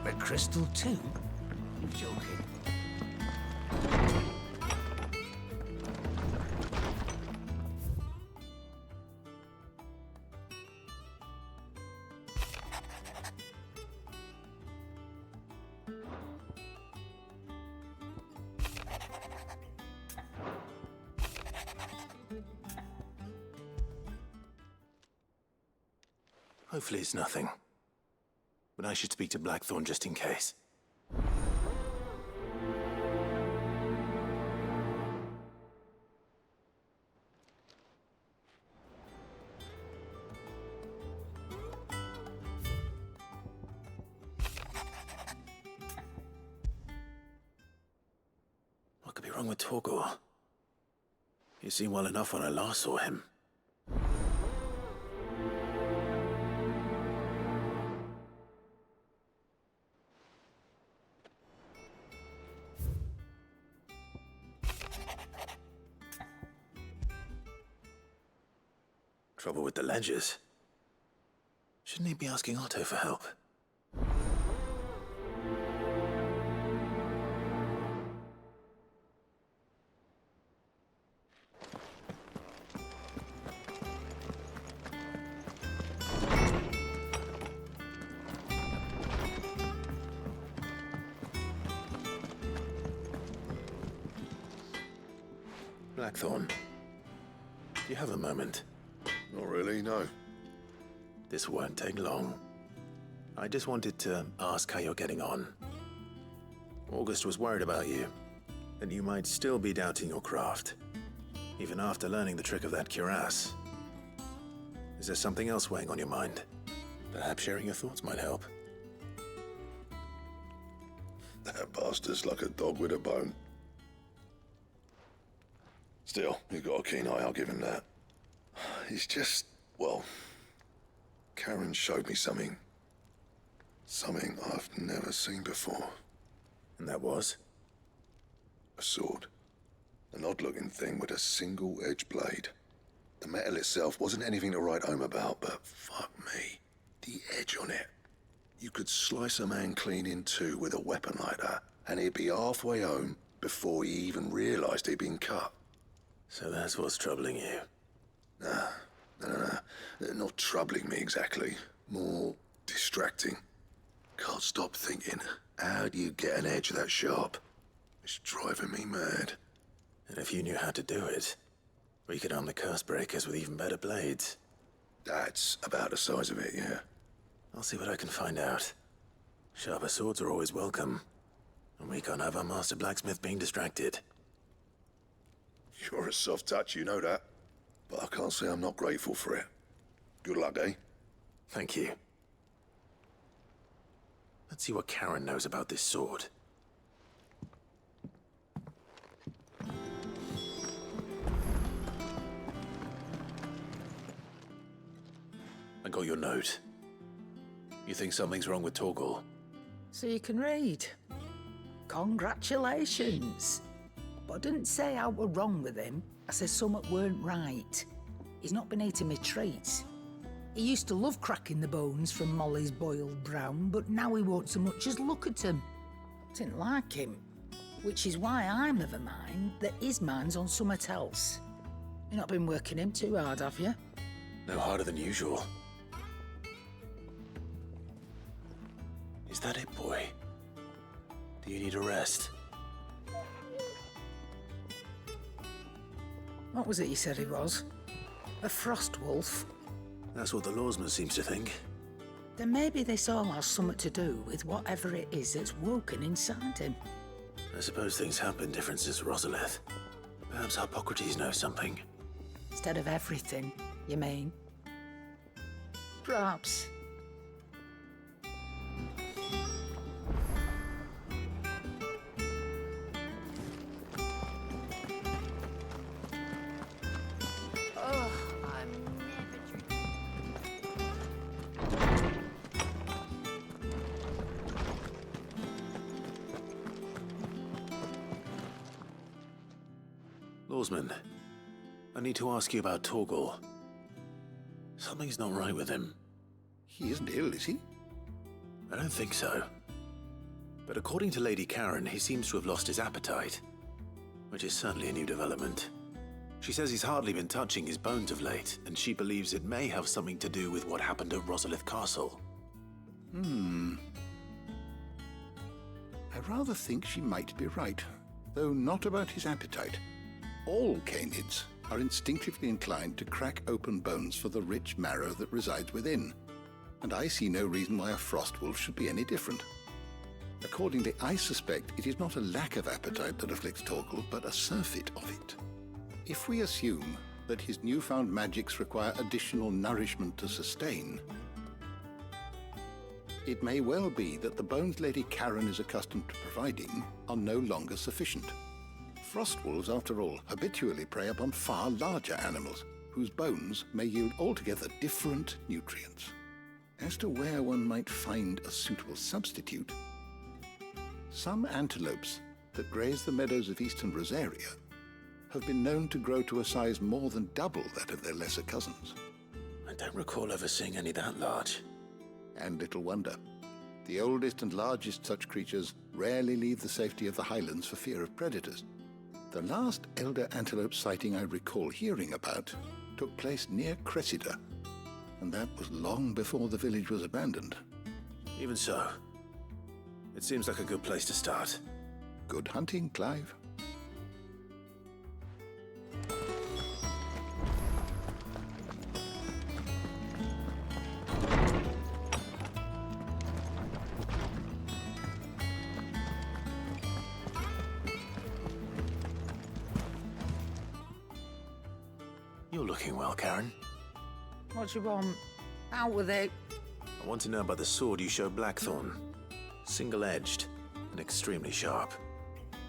Red crystal too? You're joking. Hopefully it's nothing. But I should speak to Blackthorn just in case. What could be wrong with Torgor? He seemed well enough when I last saw him. Trouble with the ledgers. Shouldn't he be asking Otto for help? Blackthorn, do you have a moment? Not really, no. This won't take long. I just wanted to ask how you're getting on. August was worried about you, that you might still be doubting your craft, even after learning the trick of that cuirass. Is there something else weighing on your mind? Perhaps sharing your thoughts might help. That bastard's like a dog with a bone. Still, you've got a keen eye, I'll give him that. He's just, well, Karen showed me something. Something I've never seen before. And that was? A sword. An odd-looking thing with a single-edged blade. The metal itself wasn't anything to write home about, but fuck me. The edge on it. You could slice a man clean in two with a weapon like that, and he'd be halfway home before he even realized he'd been cut. So that's what's troubling you? No. Not troubling me exactly. More distracting. Can't stop thinking, how do you get an edge that sharp? It's driving me mad. And if you knew how to do it, we could arm the curse breakers with even better blades. That's about the size of it, yeah. I'll see what I can find out. Sharper swords are always welcome. And we can't have our master blacksmith being distracted. You're a soft touch, you know that. But I can't say I'm not grateful for it. Good luck, eh? Thank you. Let's see what Karen knows about this sword. I got your note. You think something's wrong with Torgor? So you can read. Congratulations. But I didn't say I were wrong with him. I said something weren't right. He's not been eating me treats. He used to love cracking the bones from Molly's boiled brown, but now he won't so much as look at them. Didn't like him. Which is why I'm of a mind that his mind's on something else. You've not been working him too hard, have you? No harder than usual. Is that it, boy? Do you need a rest? What was it you said he was? A frost wolf? That's what the lawsman seems to think. Then maybe this all has something to do with whatever it is that's woken inside him. I suppose things have been different since Rosalith. Perhaps Hippocrates knows something. Instead of everything, you mean? Perhaps. Lawsman, I need to ask you about Torgor. Something's not right with him. He isn't ill, is he? I don't think so. But according to Lady Karen, he seems to have lost his appetite, which is certainly a new development. She says he's hardly been touching his bones of late, and she believes it may have something to do with what happened at Rosalith Castle. I rather think she might be right, though not about his appetite. All canids are instinctively inclined to crack open bones for the rich marrow that resides within, and I see no reason why a frostwolf should be any different. Accordingly, I suspect it is not a lack of appetite that afflicts Torgal, but a surfeit of it. If we assume that his newfound magics require additional nourishment to sustain, it may well be that the bones Lady Karen is accustomed to providing are no longer sufficient. Frostwolves, after all, habitually prey upon far larger animals, whose bones may yield altogether different nutrients. As to where one might find a suitable substitute, some antelopes that graze the meadows of eastern Rosaria have been known to grow to a size more than double that of their lesser cousins. I don't recall ever seeing any that large. And little wonder. The oldest and largest such creatures rarely leave the safety of the highlands for fear of predators. The last elder antelope sighting I recall hearing about took place near Cressida, and that was long before the village was abandoned. Even so, it seems like a good place to start. Good hunting, Clive. You're looking well, Karen. What do you want? Out with it. I want to know about the sword you showed Blackthorn. Single-edged and extremely sharp.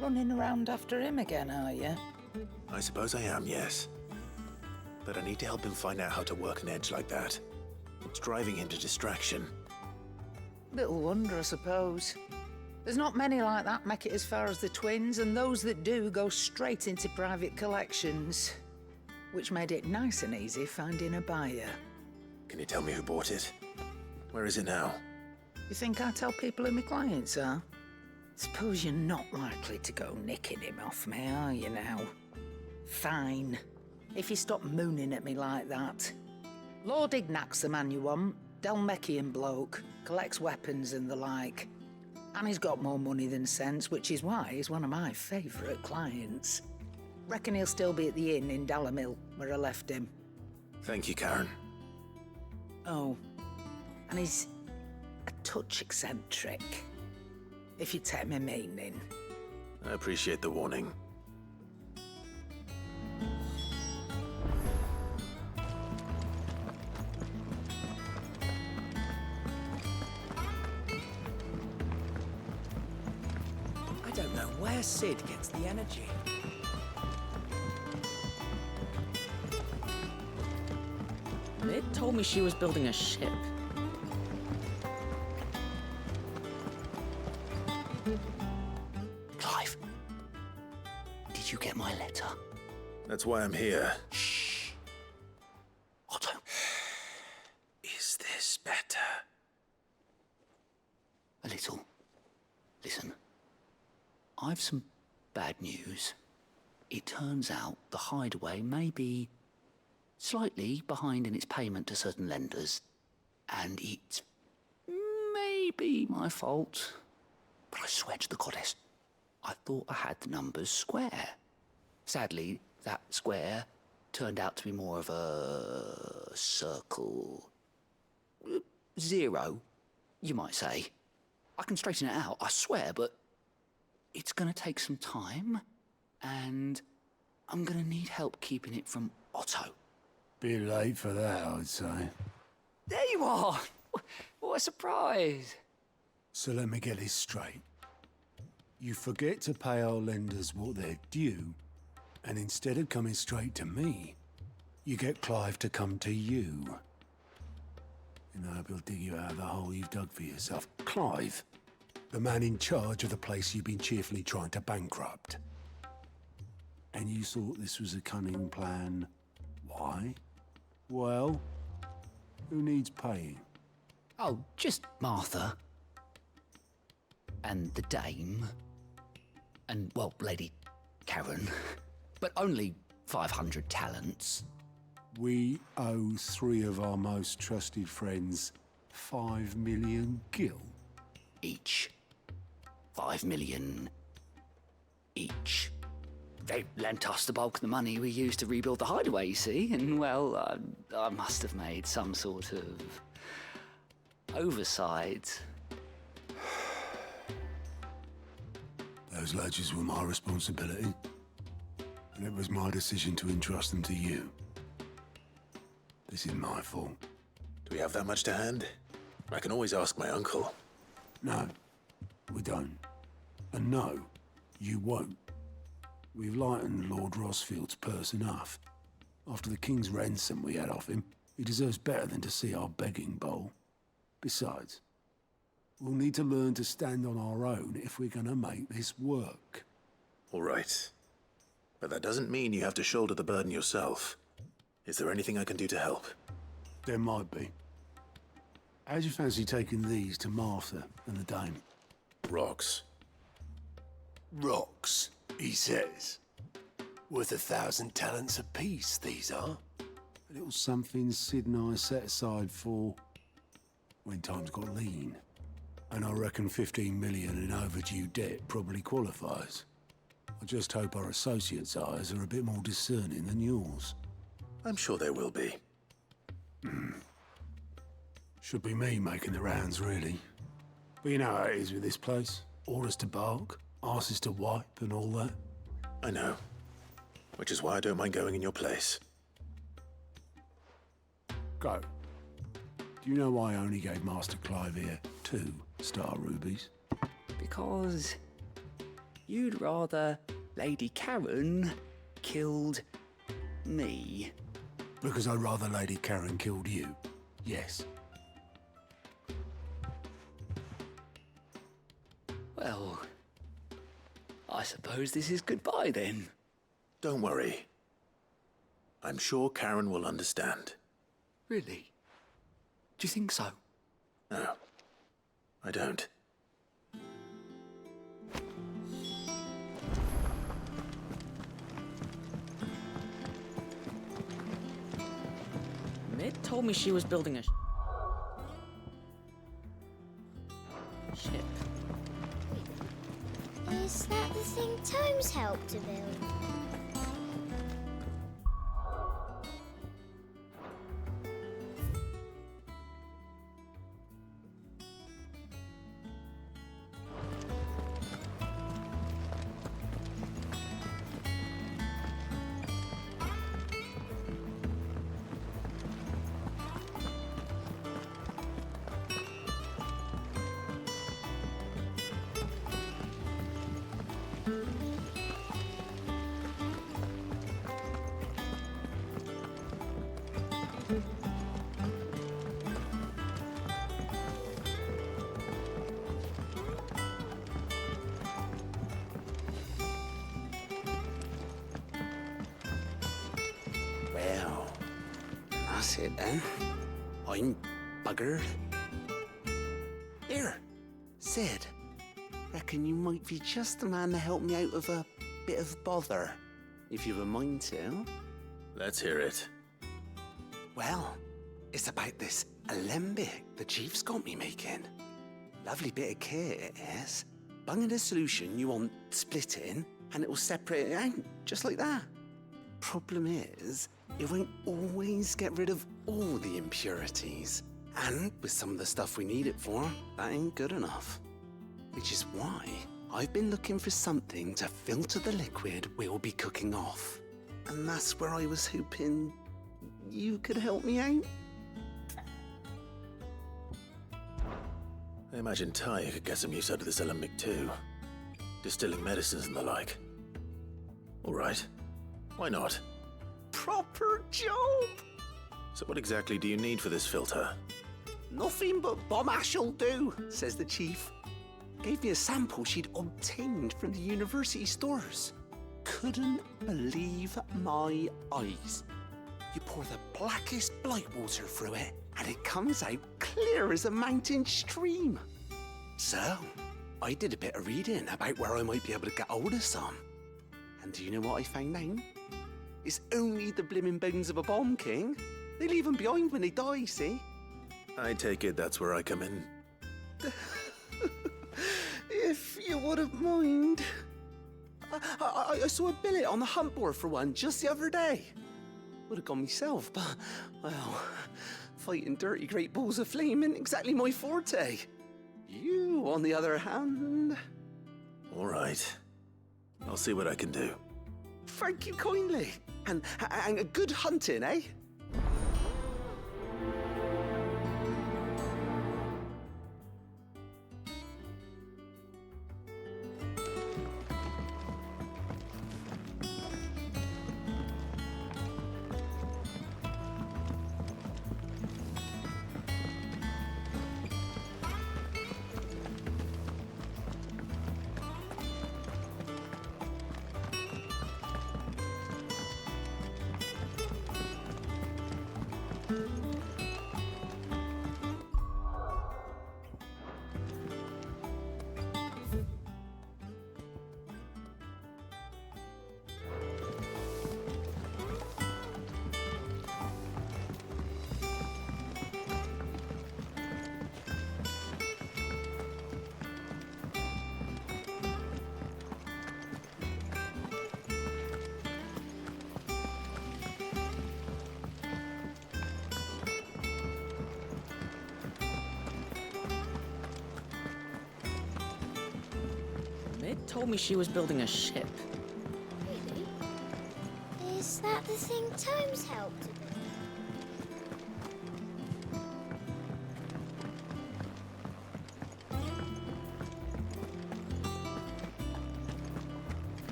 Running around after him again, are you? I suppose I am, yes. But I need to help him find out how to work an edge like that. It's driving him to distraction. Little wonder, I suppose. There's not many like that make it as far as the twins, and those that do go straight into private collections, which made it nice and easy finding a buyer. Can you tell me who bought it? Where is it now? You think I tell people who my clients are? Suppose you're not likely to go nicking him off me, are you now? Fine. If you stop mooning at me like that. Lord Ignac's the man you want. Delmecian bloke. Collects weapons and the like. And he's got more money than sense, which is why he's one of my favourite clients. Reckon he'll still be at the inn in Dalamil, where I left him. Thank you, Karen. Oh, and he's a touch eccentric, if you take my meaning. I appreciate the warning. I don't know where Sid gets the energy. It told me she was building a ship. Clive, did you get my letter? That's why I'm here. Shh. Otto. Is this better? A little. Listen, I've some bad news. It turns out the hideaway may be slightly behind in its payment to certain lenders, and it may be my fault. But I swear to the goddess, I thought I had the numbers square. Sadly, that square turned out to be more of a circle. Zero, you might say. I can straighten it out, I swear, but it's gonna take some time, and I'm gonna need help keeping it from Otto. Bit late for that, I'd say. There you are! What a surprise! So let me get this straight. You forget to pay our lenders what they're due, and instead of coming straight to me, you get Clive to come to you. And I hope he'll dig you out of the hole you've dug for yourself. Clive, the man in charge of the place you've been cheerfully trying to bankrupt. And you thought this was a cunning plan. Why? Well, who needs paying? Oh, just Martha. and the dame, and, well, Lady Karen, but only 500 talents. We owe 3 of our most trusted friends 5 million gil. Each. 5 million each. They lent us the bulk of the money we used to rebuild the hideaway, you see, and, well, I must have made some sort of oversight. Those ledgers were my responsibility, and it was my decision to entrust them to you. This is my fault. Do we have that much to hand? I can always ask my uncle. No, we don't. And no, you won't. We've lightened Lord Rosfield's purse enough. After the king's ransom we had off him, he deserves better than to see our begging bowl. Besides, we'll need to learn to stand on our own if we're gonna make this work. All right. But that doesn't mean you have to shoulder the burden yourself. Is there anything I can do to help? There might be. How'd you fancy taking these to Martha and the dame? Rocks. Rocks, he says. Worth 1,000 talents apiece, these are. A little something Sid and I set aside for when times got lean. And I reckon 15 million in overdue debt probably qualifies. I just hope our associates' eyes are a bit more discerning than yours. I'm sure there will be. Should be me making the rounds, really. But you know how it is with this place. Orders to bark, arses to wipe, and all that. I know. Which is why I don't mind going in your place. Go. Do you know why I only gave Master Clive here 2 star rubies? Because you'd rather Lady Karen killed me. Because I'd rather Lady Karen killed you. Yes. Well, I suppose this is goodbye then. Don't worry. I'm sure Karen will understand. Really? Do you think so? No, I don't. Mid told me she was building a ship. Is that the thing Tomes helped to build? Well, that's it then. I'm buggered. Here, Sid. Reckon you might be just the man to help me out of a bit of bother, if you've a mind to. Let's hear it. Well, it's about this alembic the chief's got me making. Lovely bit of kit it is. Bung in a solution you want splitting, and it will separate it out, just like that. Problem is, it won't always get rid of all the impurities. And with some of the stuff we need it for, that ain't good enough. Which is why I've been looking for something to filter the liquid we'll be cooking off. And that's where I was hoping you could help me out. I imagine Ty could get some use out of this alembic too. Distilling medicines and the like. All right. Why not? Proper job! So what exactly do you need for this filter? Nothing but bomb ash'll do, says the chief. Gave me a sample she'd obtained from the university stores. Couldn't believe my eyes. You pour the blackest blight water through it, and it comes out clear as a mountain stream. So, I did a bit of reading about where I might be able to get hold of some. And do you know what I found out? It's only the blimmin' bones of a bomb king. They leave them behind when they die, see? I take it that's where I come in. If you wouldn't mind. I saw a billet on the hunt board for one just the other day. Would have gone myself, but, well, fighting dirty great balls of flame ain't exactly my forte. You, on the other hand... All right. I'll see what I can do. Thank you kindly. And good hunting, eh? It told me she was building a ship. Really? Is that the thing Tomes helped to build?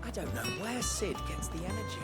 I don't know where Sid gets the energy.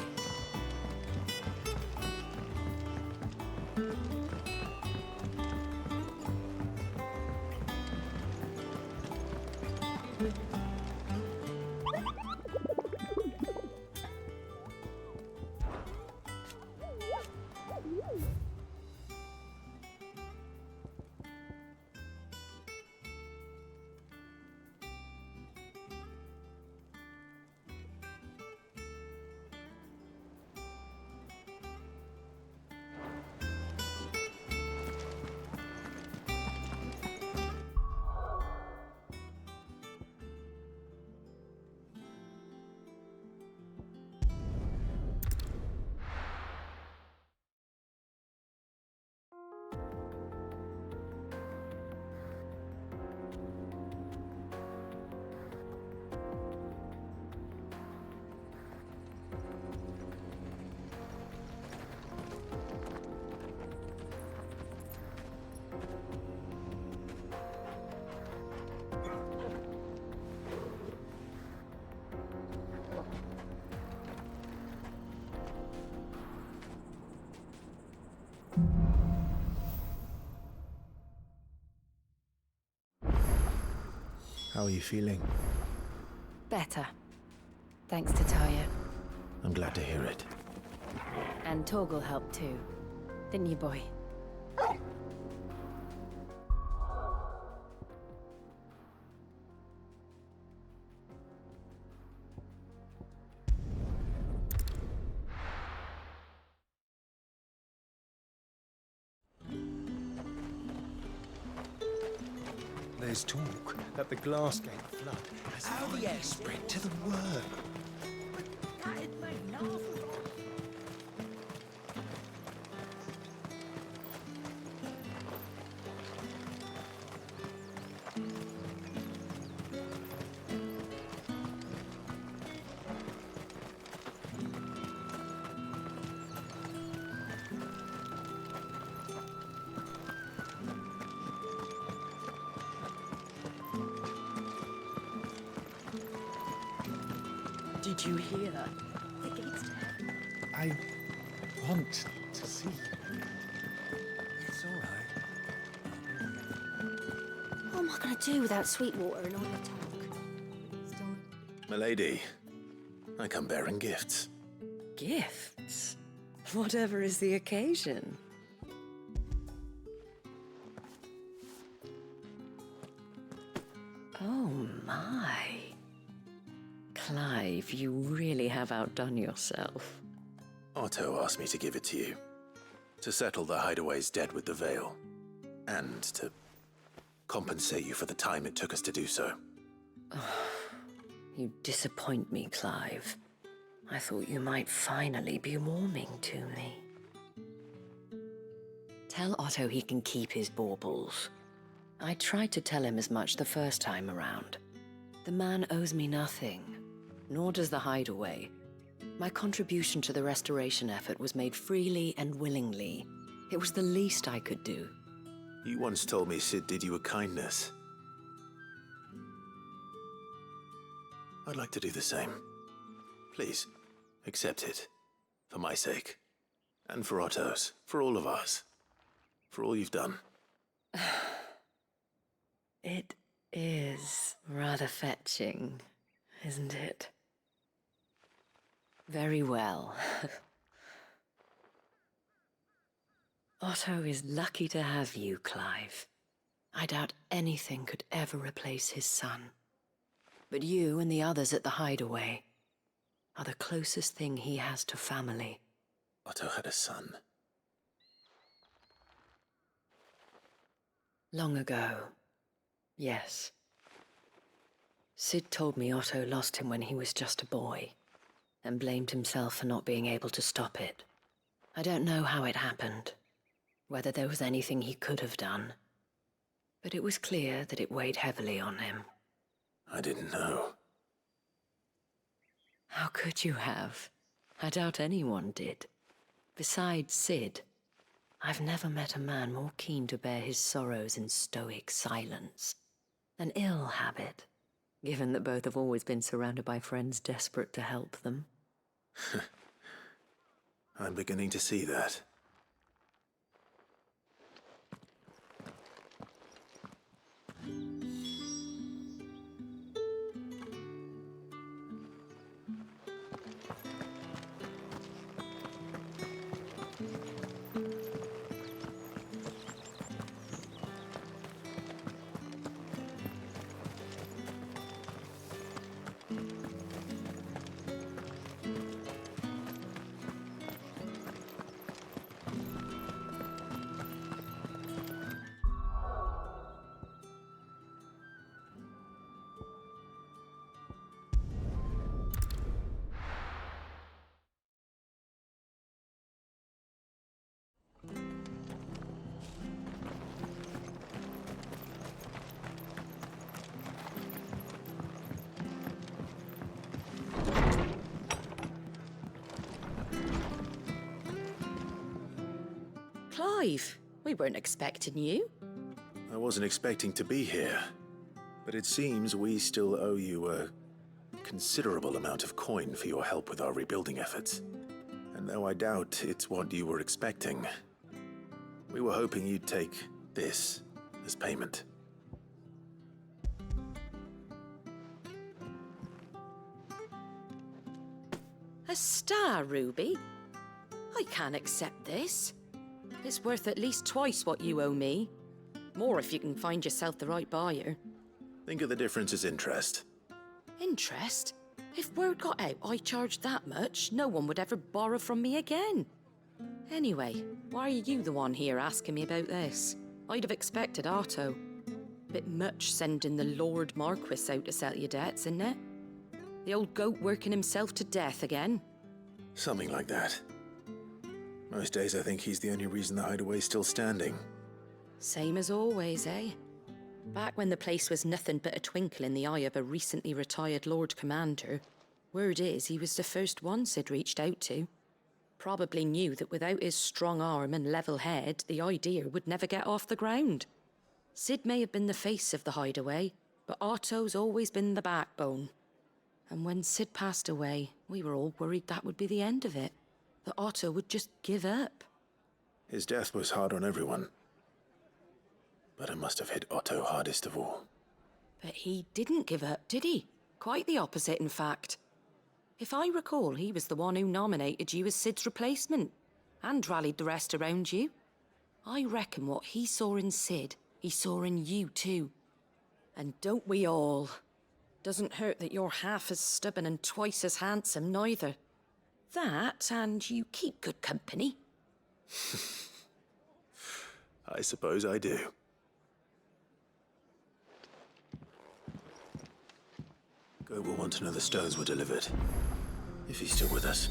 How are you feeling? Better. Thanks to Taya. I'm glad to hear it. And Torgal helped too. Didn't you, boy? There's talk that the Glass Gate flood has finally spread to the world. Did you hear? I want to see. It's all right. What am I going to do without Sweetwater and all your talk? Milady, I come bearing gifts. Gifts? Whatever is the occasion. Oh my. Clive, you really have outdone yourself. Otto asked me to give it to you. To settle the Hideaway's debt with the Veil. And to compensate you for the time it took us to do so. You disappoint me, Clive. I thought you might finally be warming to me. Tell Otto he can keep his baubles. I tried to tell him as much the first time around. The man owes me nothing, nor does the Hideaway. My contribution to the restoration effort was made freely and willingly. It was the least I could do. You once told me Sid did you a kindness. I'd like to do the same. Please, accept it. For my sake. And for Otto's. For all of us. For all you've done. It is rather fetching, isn't it? Very well. Otto is lucky to have you, Clive. I doubt anything could ever replace his son. But you and the others at the Hideaway are the closest thing he has to family. Otto had a son. Long ago, yes. Sid told me Otto lost him when he was just a boy, and blamed himself for not being able to stop it. I don't know how it happened, whether there was anything he could have done, but it was clear that it weighed heavily on him. I didn't know. How could you have? I doubt anyone did. Besides Sid, I've never met a man more keen to bear his sorrows in stoic silence. An ill habit, given that both have always been surrounded by friends desperate to help them. I'm beginning to see that. Clive, we weren't expecting you. I wasn't expecting to be here, but it seems we still owe you a considerable amount of coin for your help with our rebuilding efforts. And though I doubt it's what you were expecting, we were hoping you'd take this as payment. A star ruby? I can't accept this. It's worth at least twice what you owe me. More if you can find yourself the right buyer. Think of the difference as interest. Interest? If word got out I charged that much, no one would ever borrow from me again. Anyway, why are you the one here asking me about this? I'd have expected Otto. Bit much sending the Lord Marquis out to settle your debts, isn't it? The old goat working himself to death again? Something like that. Most days I think he's the only reason the Hideaway's still standing. Same as always, eh? Back when the place was nothing but a twinkle in the eye of a recently retired Lord Commander, word is he was the first one Sid reached out to. Probably knew that without his strong arm and level head, the idea would never get off the ground. Sid may have been the face of the Hideaway, but Otto's always been the backbone. And when Sid passed away, we were all worried that would be the end of it. that Otto would just give up. His death was hard on everyone. But it must have hit Otto hardest of all. But he didn't give up, did he? Quite the opposite, in fact. If I recall, he was the one who nominated you as Sid's replacement, and rallied the rest around you. I reckon what he saw in Sid, he saw in you too. And don't we all? Doesn't hurt that you're half as stubborn and twice as handsome, neither. That, and you keep good company. I suppose I do. Go will want to know the stones were delivered. If he's still with us.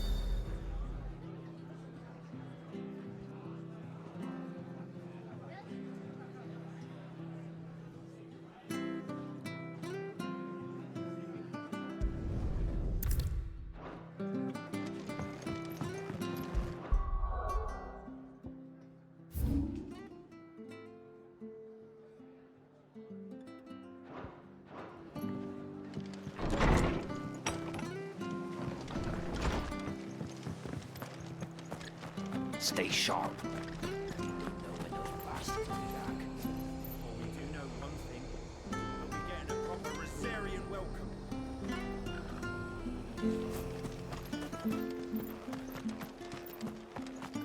Stay sharp.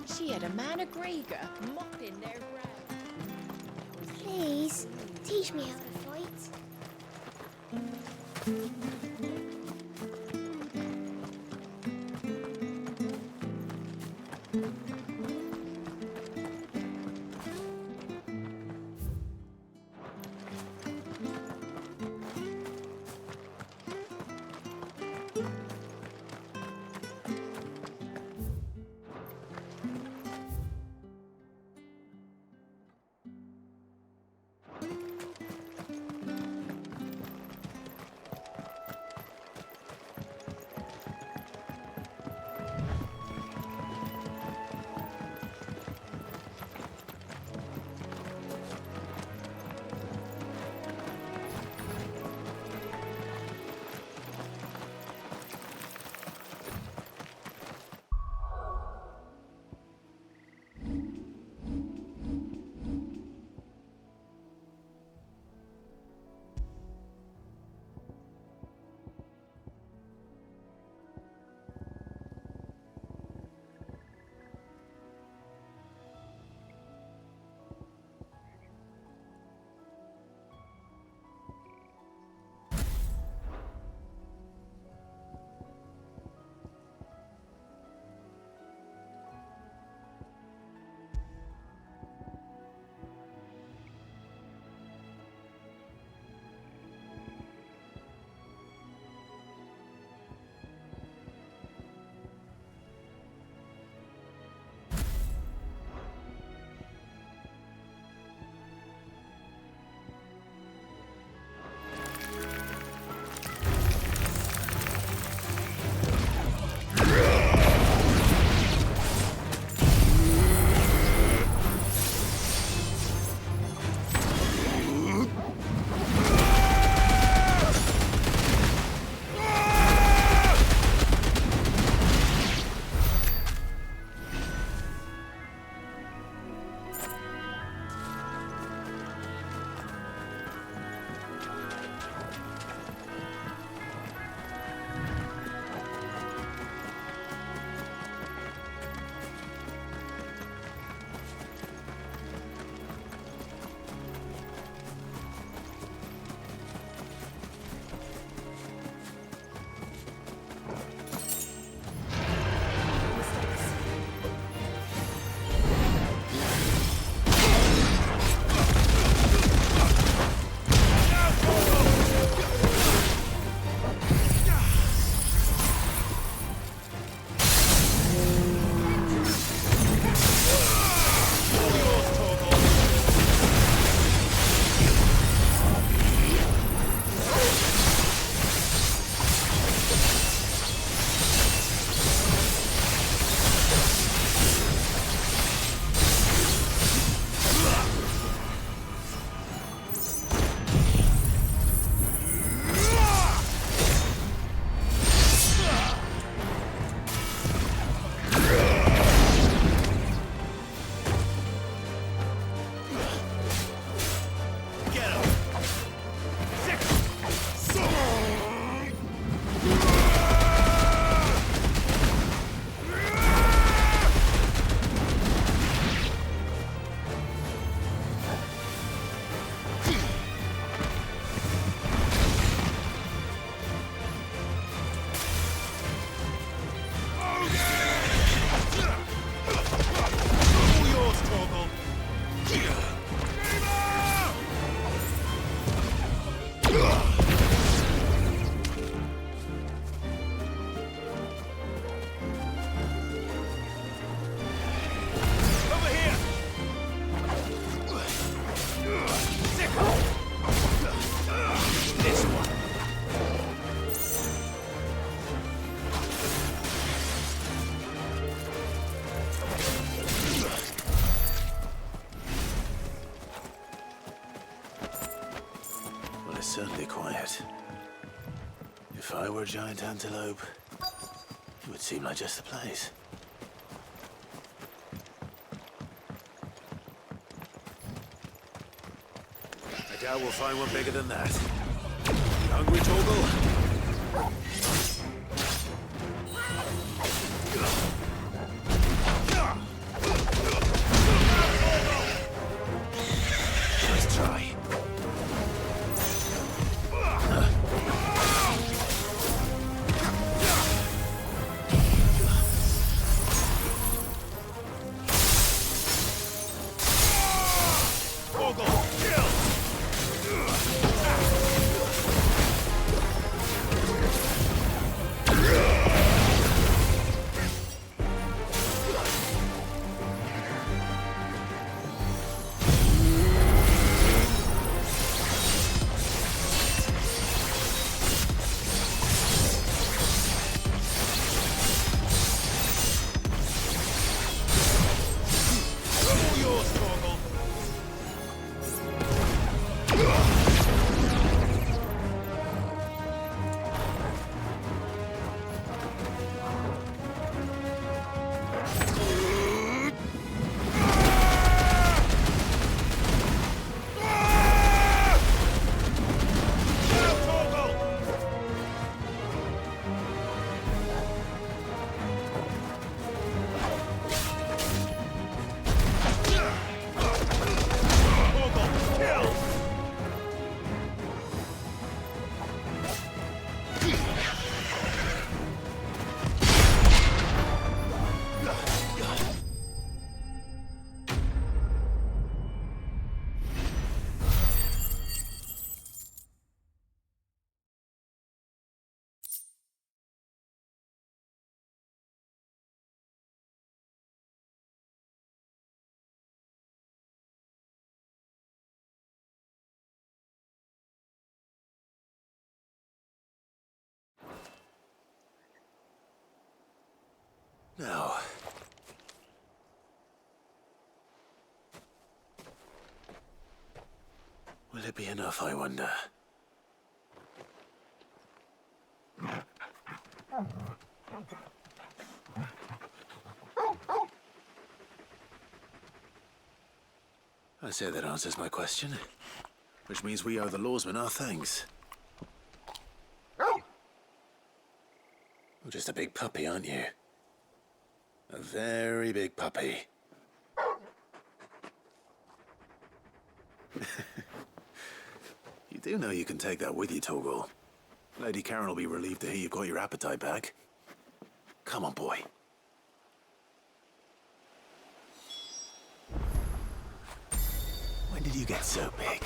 She had a man of Gregor mopping their ground. Please, teach me how to fight. certainly quiet. If I were a giant antelope, it would seem like just the place. I doubt we'll find one bigger than that. You hungry, Torgal? Nice try. Now, will it be enough, I wonder? I say that answers my question, which means we owe the lawsmen our thanks. You're just a big puppy, aren't you? A very big puppy. You do know you can take that with you, Torgal. Lady Karen will be relieved to hear you've got your appetite back. Come on, boy. When did you get so big?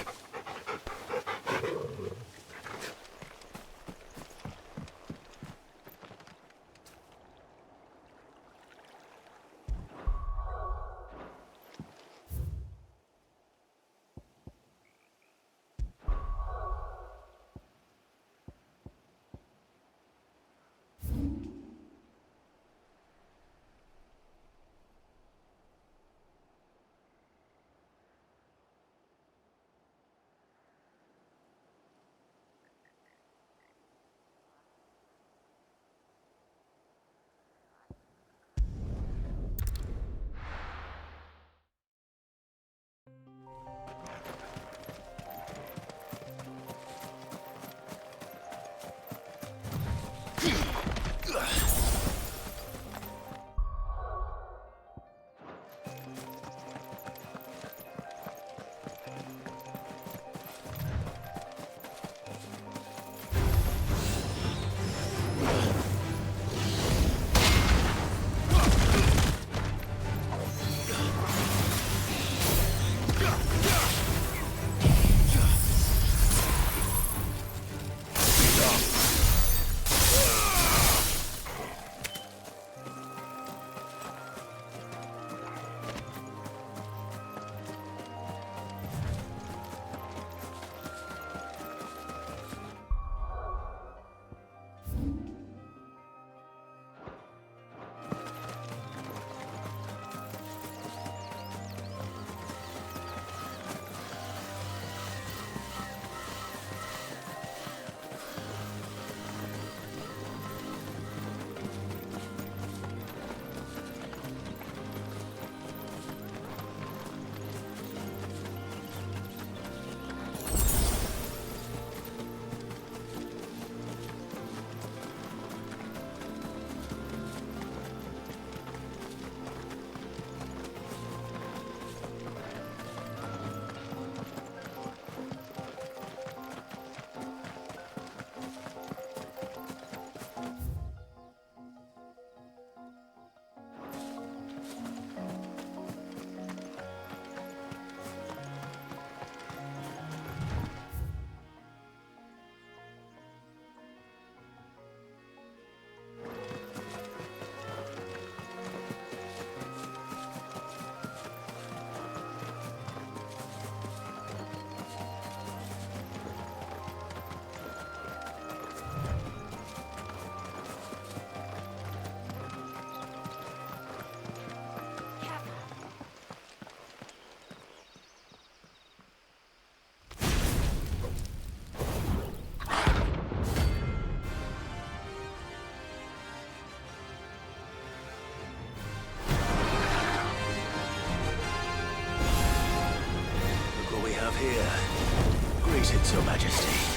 is it, Your Majesty?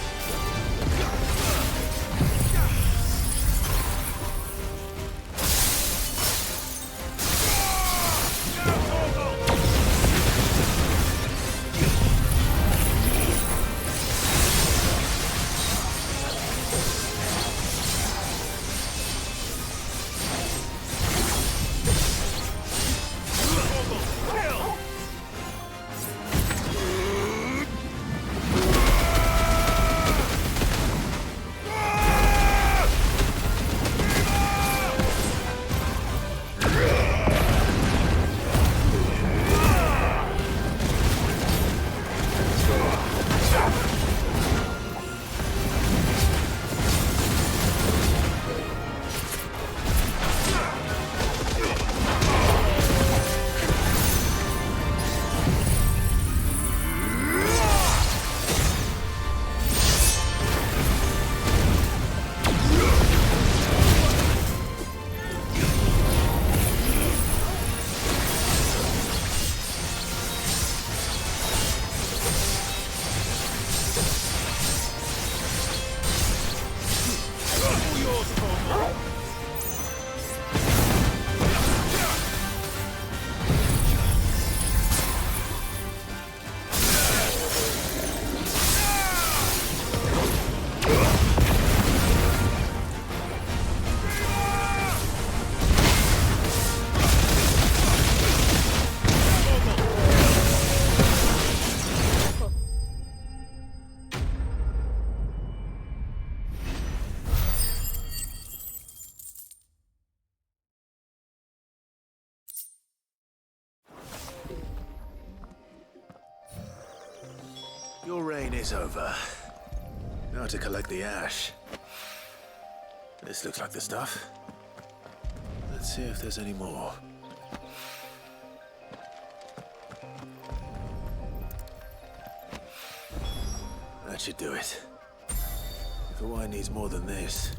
Your reign is over. Now to collect the ash. This looks like the stuff. Let's see if there's any more. That should do it. If the wine needs more than this.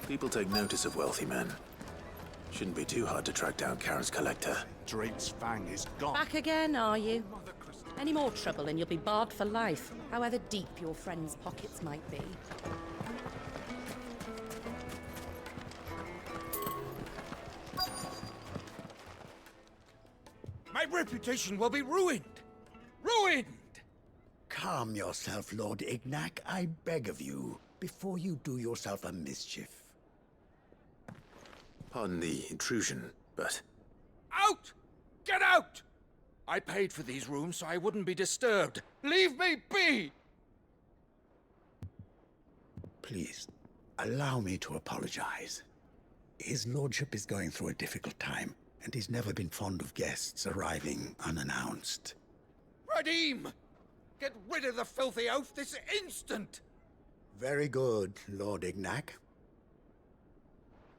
People take notice of wealthy men. Shouldn't be too hard to track down Karen's collector. Drake's fang is gone. Back again, are you? Any more trouble and you'll be barred for life, however deep your friends' pockets might be. My reputation will be ruined! Ruined! Calm yourself, Lord Ignac, I beg of you, before you do yourself a mischief. Pardon the intrusion, but... Out! Get out! I paid for these rooms so I wouldn't be disturbed. Leave me be! Please, allow me to apologize. His lordship is going through a difficult time, and he's never been fond of guests arriving unannounced. Radim! Get rid of the filthy oaf this instant! Very good, Lord Ignac.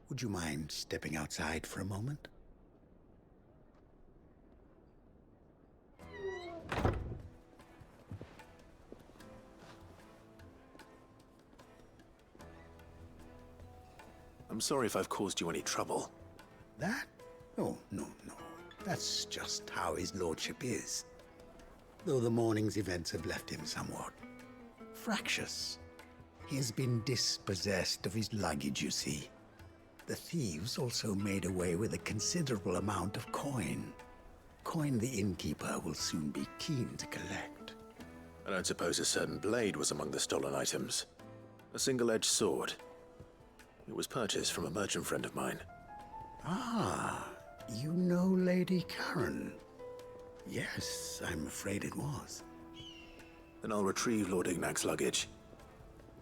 Would you mind stepping outside for a moment? I'm sorry if I've caused you any trouble. That? Oh, no. That's just how his lordship is. Though the morning's events have left him somewhat fractious. He has been dispossessed of his luggage, you see. The thieves also made away with a considerable amount of coin. Coin the innkeeper will soon be keen to collect. I don't suppose a certain blade was among the stolen items. A single-edged sword. It was purchased from a merchant friend of mine. Ah, you know Lady Karen. Yes, I'm afraid it was. Then I'll retrieve Lord Ignac's luggage.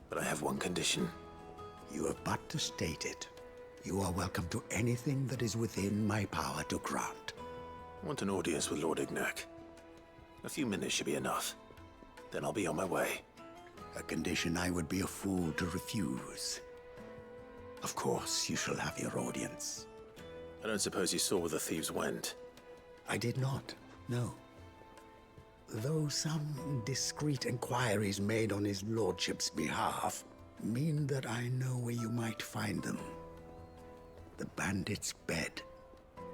But I have one condition. You have but to state it. You are welcome to anything that is within my power to grant. I want an audience with Lord Ignac. A few minutes should be enough. Then I'll be on my way. A condition I would be a fool to refuse. Of course, you shall have your audience. I don't suppose you saw where the thieves went. I did not, no. Though some discreet inquiries made on his lordship's behalf mean that I know where you might find them. The bandit's bed.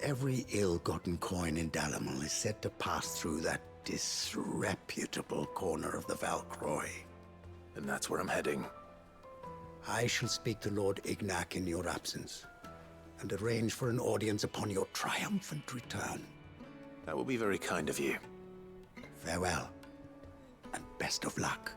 Every ill-gotten coin in Dalamal is said to pass through that disreputable corner of the Valcroy. And that's where I'm heading. I shall speak to Lord Ignac in your absence, and arrange for an audience upon your triumphant return. That will be very kind of you. Farewell, and best of luck.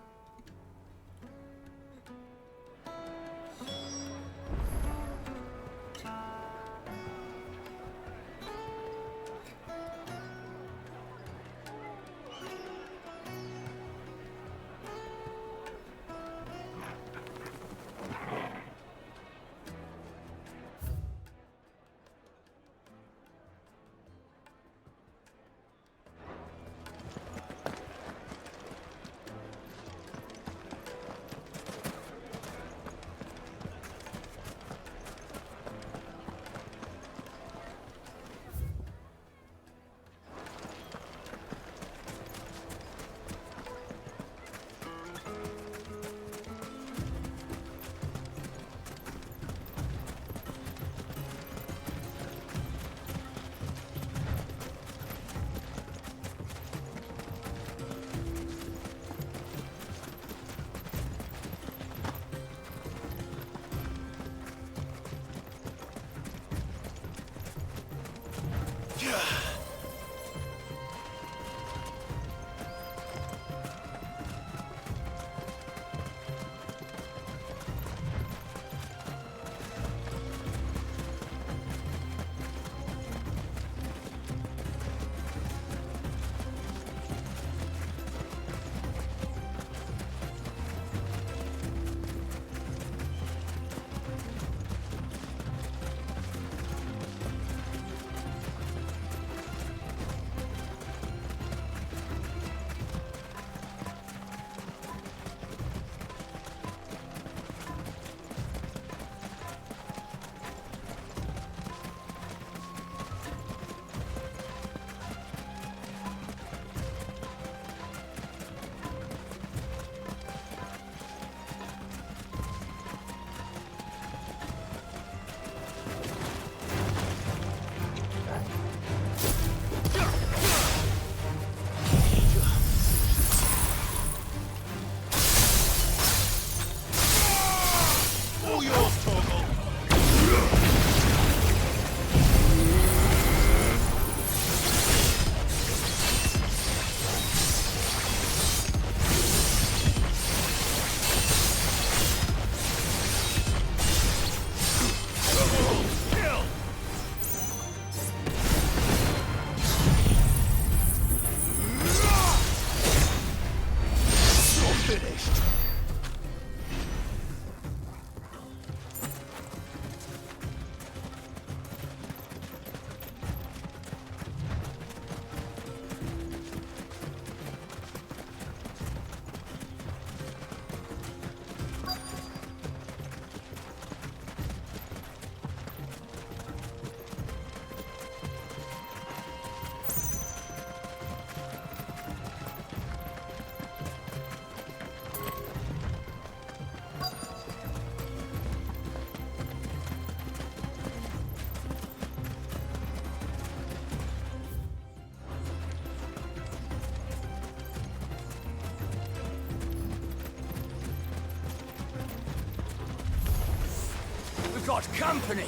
We've got company!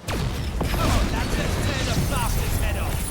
Come on, lads, let's tear the bastard's head off!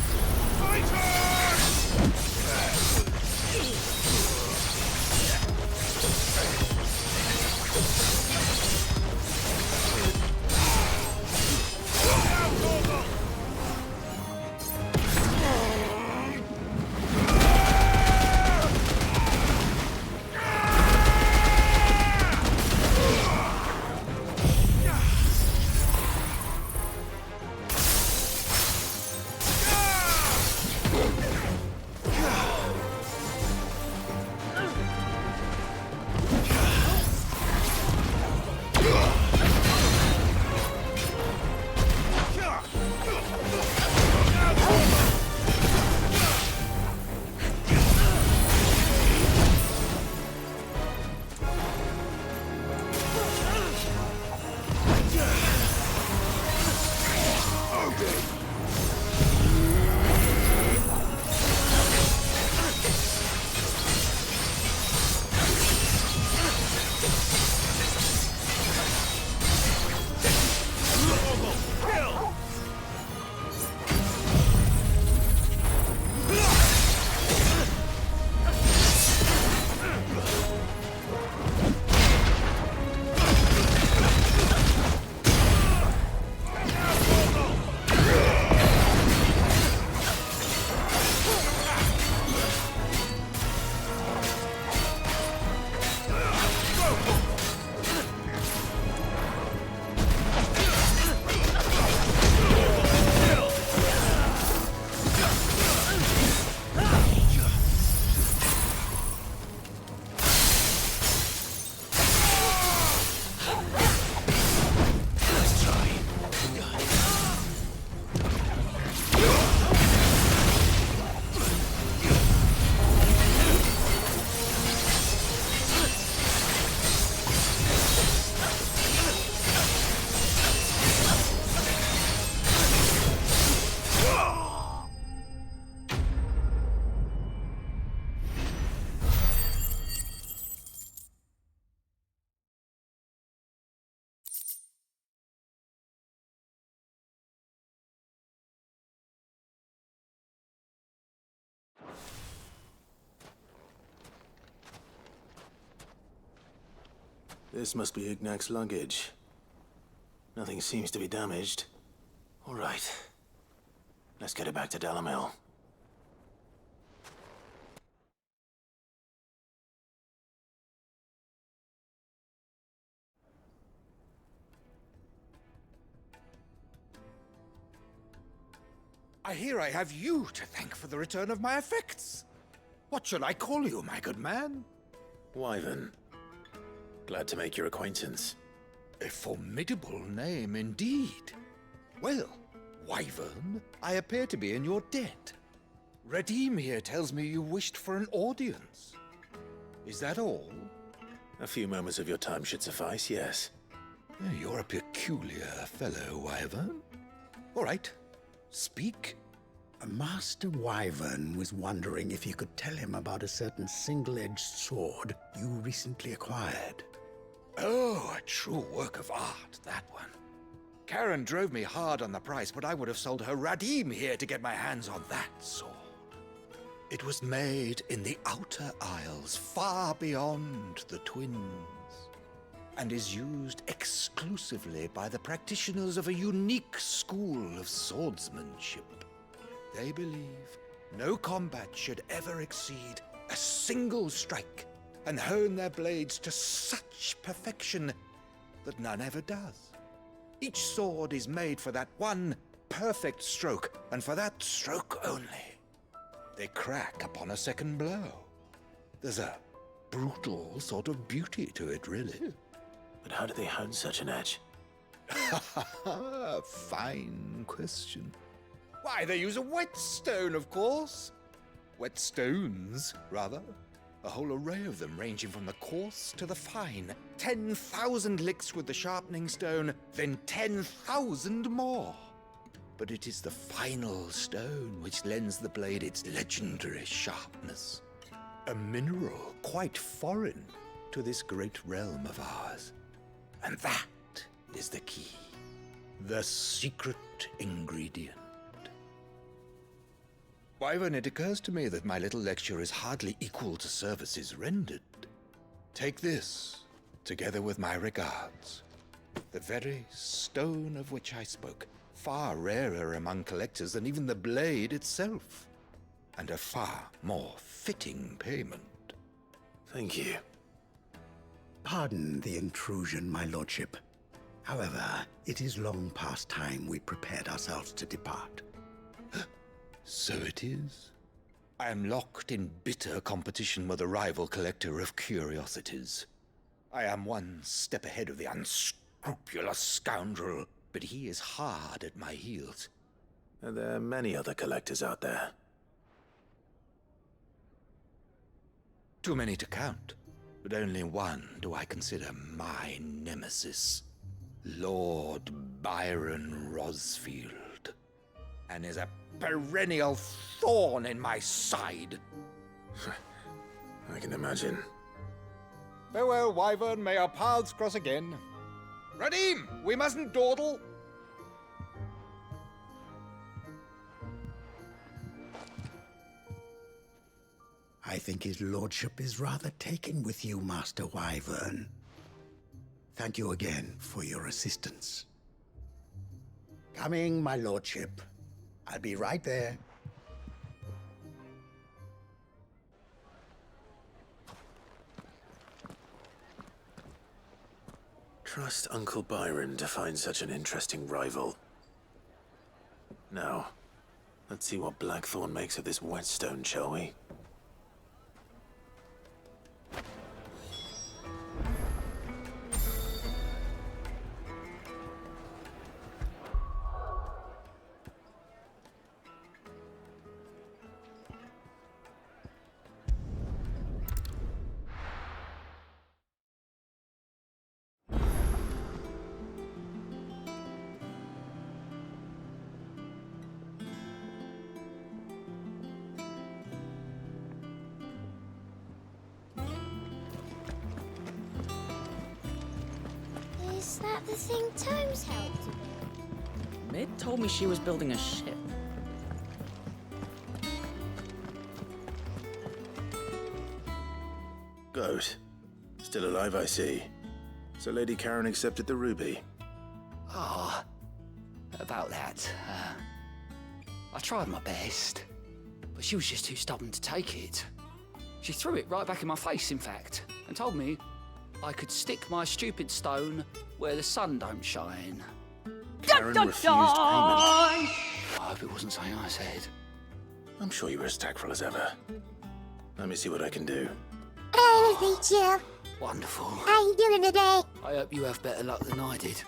This must be Ignac's luggage. Nothing seems to be damaged. All right. Let's get it back to Dalamil. I hear I have you to thank for the return of my effects. What shall I call you, my good man? Wyvern. Glad to make your acquaintance. A formidable name indeed. Well, Wyvern, I appear to be in your debt. Redeem here tells me you wished for an audience. Is that all? A few moments of your time should suffice, yes. You're a peculiar fellow, Wyvern. All right, speak. Master Wyvern was wondering if you could tell him about a certain single-edged sword you recently acquired. Oh, a true work of art, that one. Karen drove me hard on the price, but I would have sold her Radim here to get my hands on that sword. It was made in the Outer Isles, far beyond the Twins, and is used exclusively by the practitioners of a unique school of swordsmanship. They believe no combat should ever exceed a single strike, and hone their blades to such perfection that none ever does. Each sword is made for that one perfect stroke, and for that stroke only. They crack upon a second blow. There's a brutal sort of beauty to it, really. But how do they hone such an edge? Fine question. Why, they use a whetstone, of course. Whetstones, rather. A whole array of them, ranging from the coarse to the fine. 10,000 licks with the sharpening stone, then 10,000 more. But it is the final stone which lends the blade its legendary sharpness. A mineral quite foreign to this great realm of ours. And that is the key. The secret ingredient. Wyvern, it occurs to me that my little lecture is hardly equal to services rendered. Take this, together with my regards. The very stone of which I spoke, far rarer among collectors than even the blade itself, and a far more fitting payment. Thank you. Pardon the intrusion, my lordship. However, it is long past time we prepared ourselves to depart. So it is. I am locked in bitter competition with a rival collector of curiosities. I am one step ahead of the unscrupulous scoundrel, but he is hard at my heels. Are there many other collectors out there? Too many to count, but only one do I consider my nemesis. Lord Byron Rosfield, and is a perennial thorn in my side. I can imagine. Farewell, Wyvern. May our paths cross again. Radim, we mustn't dawdle. I think his lordship is rather taken with you, Master Wyvern. Thank you again for your assistance. Coming, my lordship. I'll be right there. Trust Uncle Byron to find such an interesting rival. Now, let's see what Blackthorn makes of this whetstone, shall we? Is that the thing Tomes helped to build? Mid told me she was building a ship. Goat. Still alive, I see. So Lady Karen accepted the ruby. Ah, about that. I tried my best, but she was just too stubborn to take it. She threw it right back in my face, in fact, and told me I could stick my stupid stone where the sun don't shine. Karen refused payment. I hope it wasn't something I said. I'm sure you were as tactful as ever. Let me see what I can do. Hey, Jill. Wonderful. How you doing today? I hope you have better luck than I did.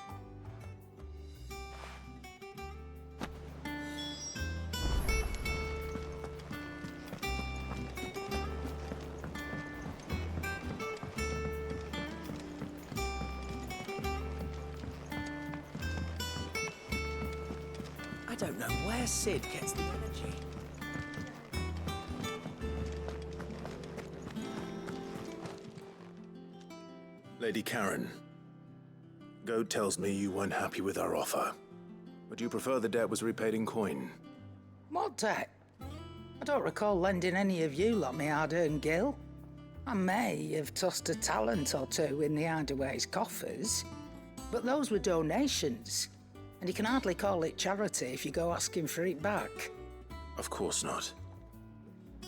I don't know where Sid gets the energy. Lady Karen, Goat tells me you weren't happy with our offer. Would you prefer the debt was repaid in coin? What debt? I don't recall lending any of you lot me hard-earned gil. I may have tossed a talent or two in the Hideaway's coffers, but those were donations, and you can hardly call it charity if you go asking for it back. Of course not.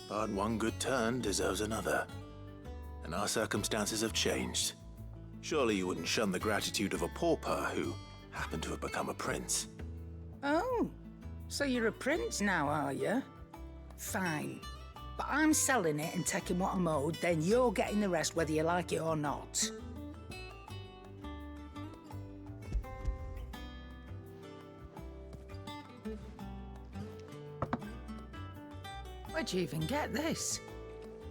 But one good turn deserves another. And our circumstances have changed. Surely you wouldn't shun the gratitude of a pauper who happened to have become a prince. Oh, so you're a prince now, are you? Fine. But I'm selling it and taking what I'm owed, then you're getting the rest whether you like it or not. Where'd you even get this?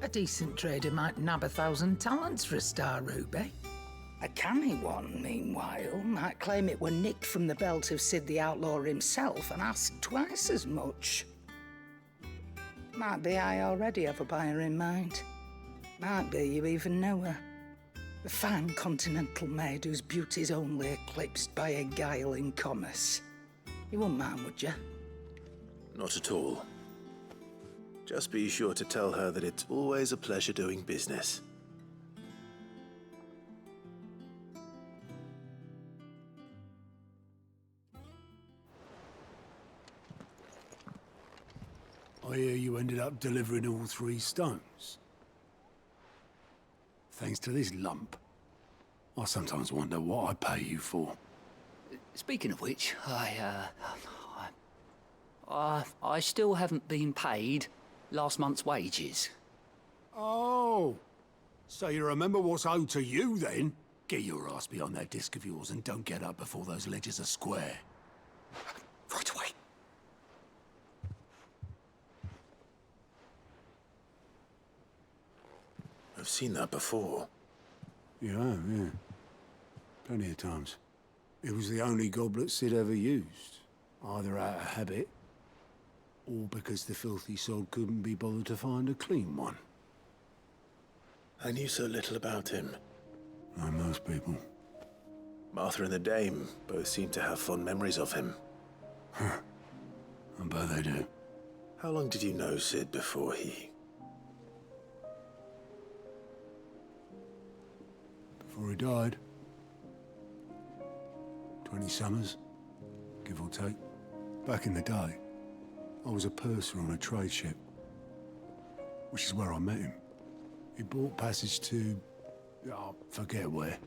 A decent trader might nab 1,000 talents for a star ruby. A canny one, meanwhile, might claim it were nicked from the belt of Sid the Outlaw himself and ask twice as much. Might be I already have a buyer in mind. Might be you even know her. A fine continental maid whose beauty's only eclipsed by a guile in commerce. You wouldn't mind, would you? Not at all. Just be sure to tell her that it's always a pleasure doing business. I hear you ended up delivering all 3 stones. Thanks to this lump. I sometimes wonder what I pay you for. Speaking of which, I still haven't been paid last month's wages. Oh, so you remember what's owed to you then? Get your ass behind that disc of yours and don't get up before those ledgers are square. Right away. I've seen that before. You have, yeah. Plenty of times. It was the only goblet Sid ever used. Either out of habit, or because the filthy sod couldn't be bothered to find a clean one. I knew so little about him. Like most people. Martha and the Dame both seem to have fond memories of him. I bet they do. How long did you know Sid before he... Before he died. 20 summers, give or take. Back in the day, I was a purser on a trade ship, which is where I met him. He bought passage to... I forget where.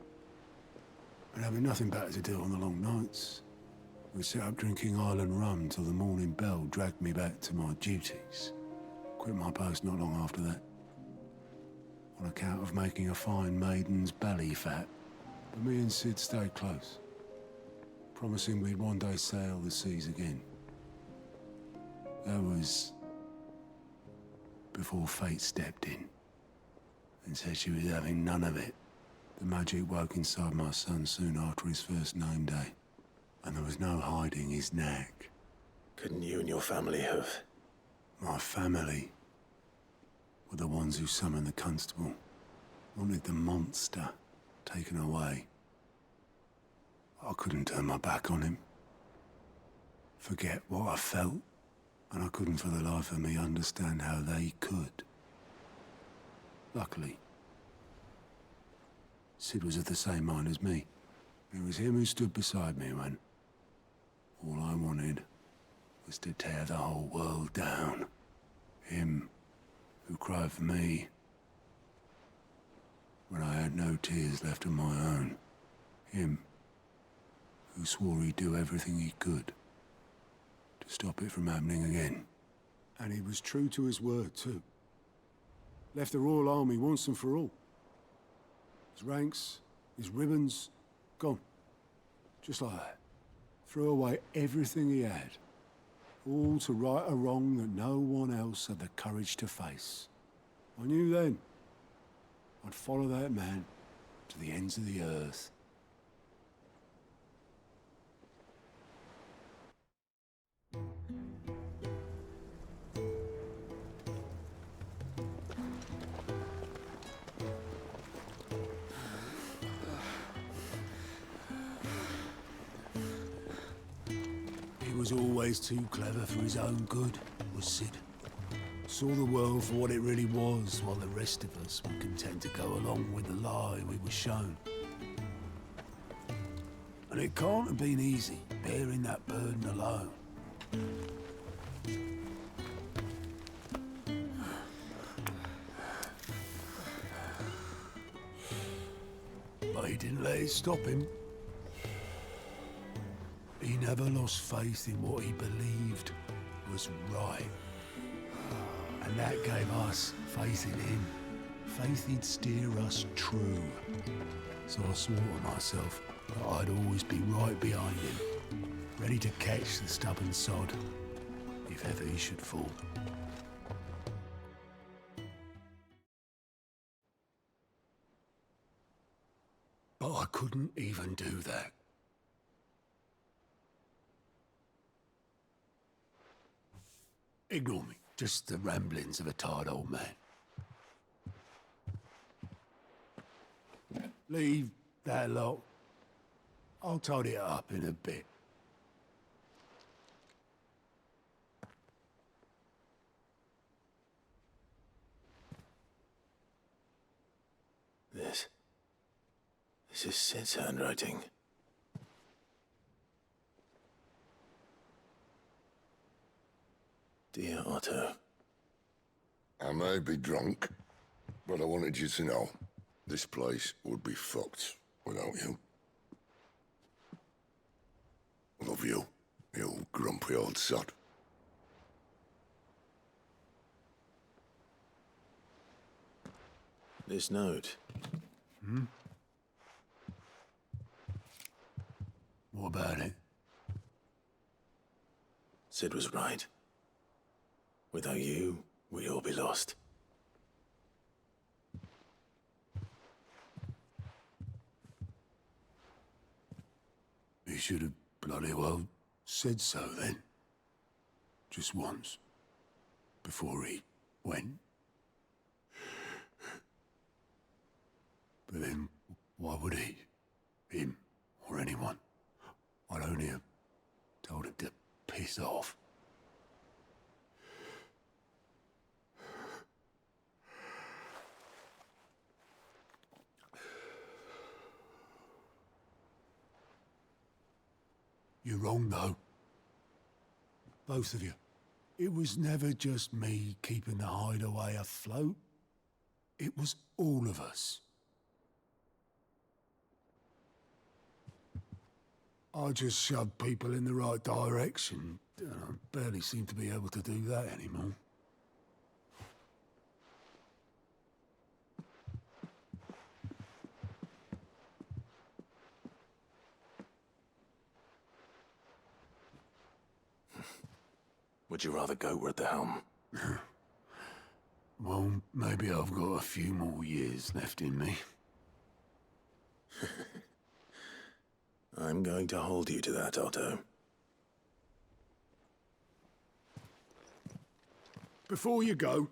But having nothing better to do on the long nights, we sat up drinking island rum till the morning bell dragged me back to my duties. Quit my post not long after that. On account of making a fine maiden's belly fat. But me and Sid stayed close, promising we'd one day sail the seas again. That was before fate stepped in and said she was having none of it. The magic woke inside my son soon after his first name day, and there was no hiding his knack. Couldn't you and your family have... My family were the ones who summoned the constable, wanted the monster taken away. I couldn't turn my back on him, forget what I felt, and I couldn't for the life of me understand how they could. Luckily, Sid was of the same mind as me. It was him who stood beside me when all I wanted was to tear the whole world down. Him who cried for me when I had no tears left of my own. Him who swore he'd do everything he could to stop it from happening again. And he was true to his word, too. Left the Royal Army once and for all. His ranks, his ribbons, gone. Just like that. Threw away everything he had. All to right a wrong that no one else had the courage to face. I knew then I'd follow that man to the ends of the earth. He was always too clever for his own good, was Sid. Saw the world for what it really was, while the rest of us were content to go along with the lie we were shown. And it can't have been easy, bearing that burden alone. But he didn't let it stop him. He never lost faith in what he believed was right. And that gave us faith in him. Faith he'd steer us true. So I swore to myself that I'd always be right behind him, ready to catch the stubborn sod, if ever he should fall. But I couldn't even do that. Ignore me. Just the ramblings of a tired old man. Leave that lot. I'll tidy it up in a bit. This is Sid's handwriting. Dear Otto. I may be drunk, but I wanted you to know this place would be fucked without you. I love you, you grumpy old sod. This note. Hmm? What about it? Sid was right. Without you, we'd all be lost. He should have bloody well said so then. Just once. Before he went. But then, why would he? Him, or anyone? I'd only have told him to piss off. You're wrong, though. Both of you. It was never just me keeping the hideaway afloat. It was all of us. I just shoved people in the right direction. I barely seem to be able to do that anymore. Would you rather go at the helm? Well, maybe I've got a few more years left in me. I'm going to hold you to that, Otto. Before you go,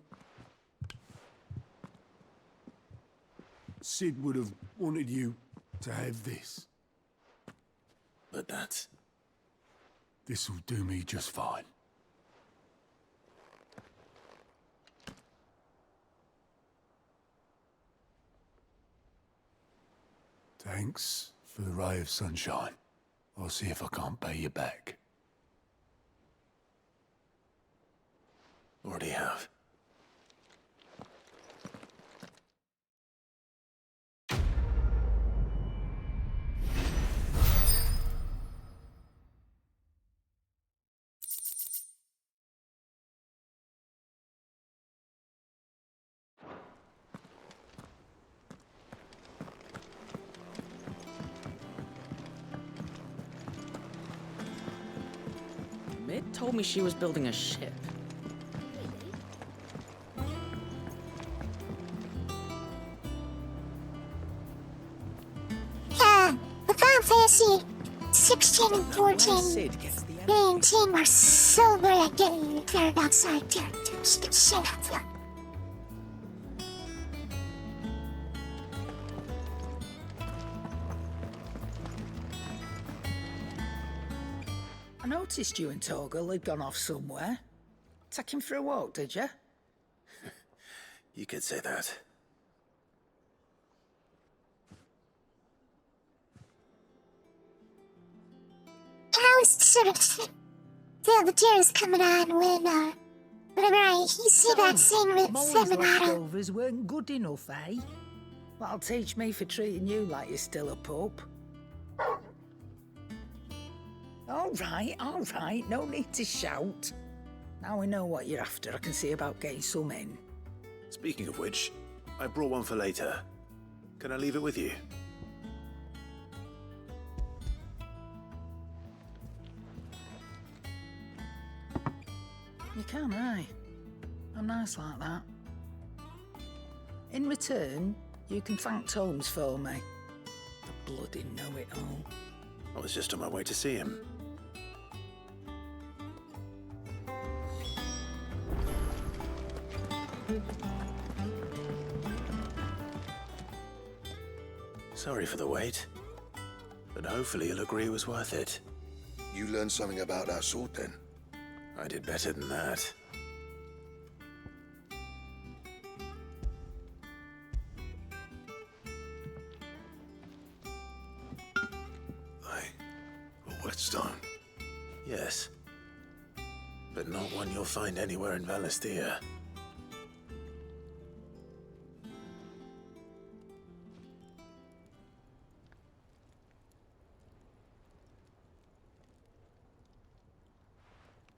Sid would have wanted you to have this. But that's... This'll do me just fine. Thanks for the ray of sunshine. I'll see if I can't pay you back. Already have. Mid told me she was building a ship. The Final Fantasy 16 and 14, 19 were so good at getting cleared outside characters. Shut up. I noticed you and Torgal had gone off somewhere. Take him for a walk, did you? You could say that. I was sort of feel the tears coming on whenever you see that scene with Molly's Seminato. leftovers weren't good enough, eh? That'll teach me for treating you like you're still a pup. All right, no need to shout. Now we know what you're after, I can see about getting some in. Speaking of which, I brought one for later. Can I leave it with you? You can, aye. I'm nice like that. In return, you can thank Tomes for me. The bloody know-it-all. I was just on my way to see him. Sorry for the wait, but hopefully you'll agree it was worth it. You learned something about that sword then? I did better than that. A whetstone? Yes, but not one you'll find anywhere in Valisthea.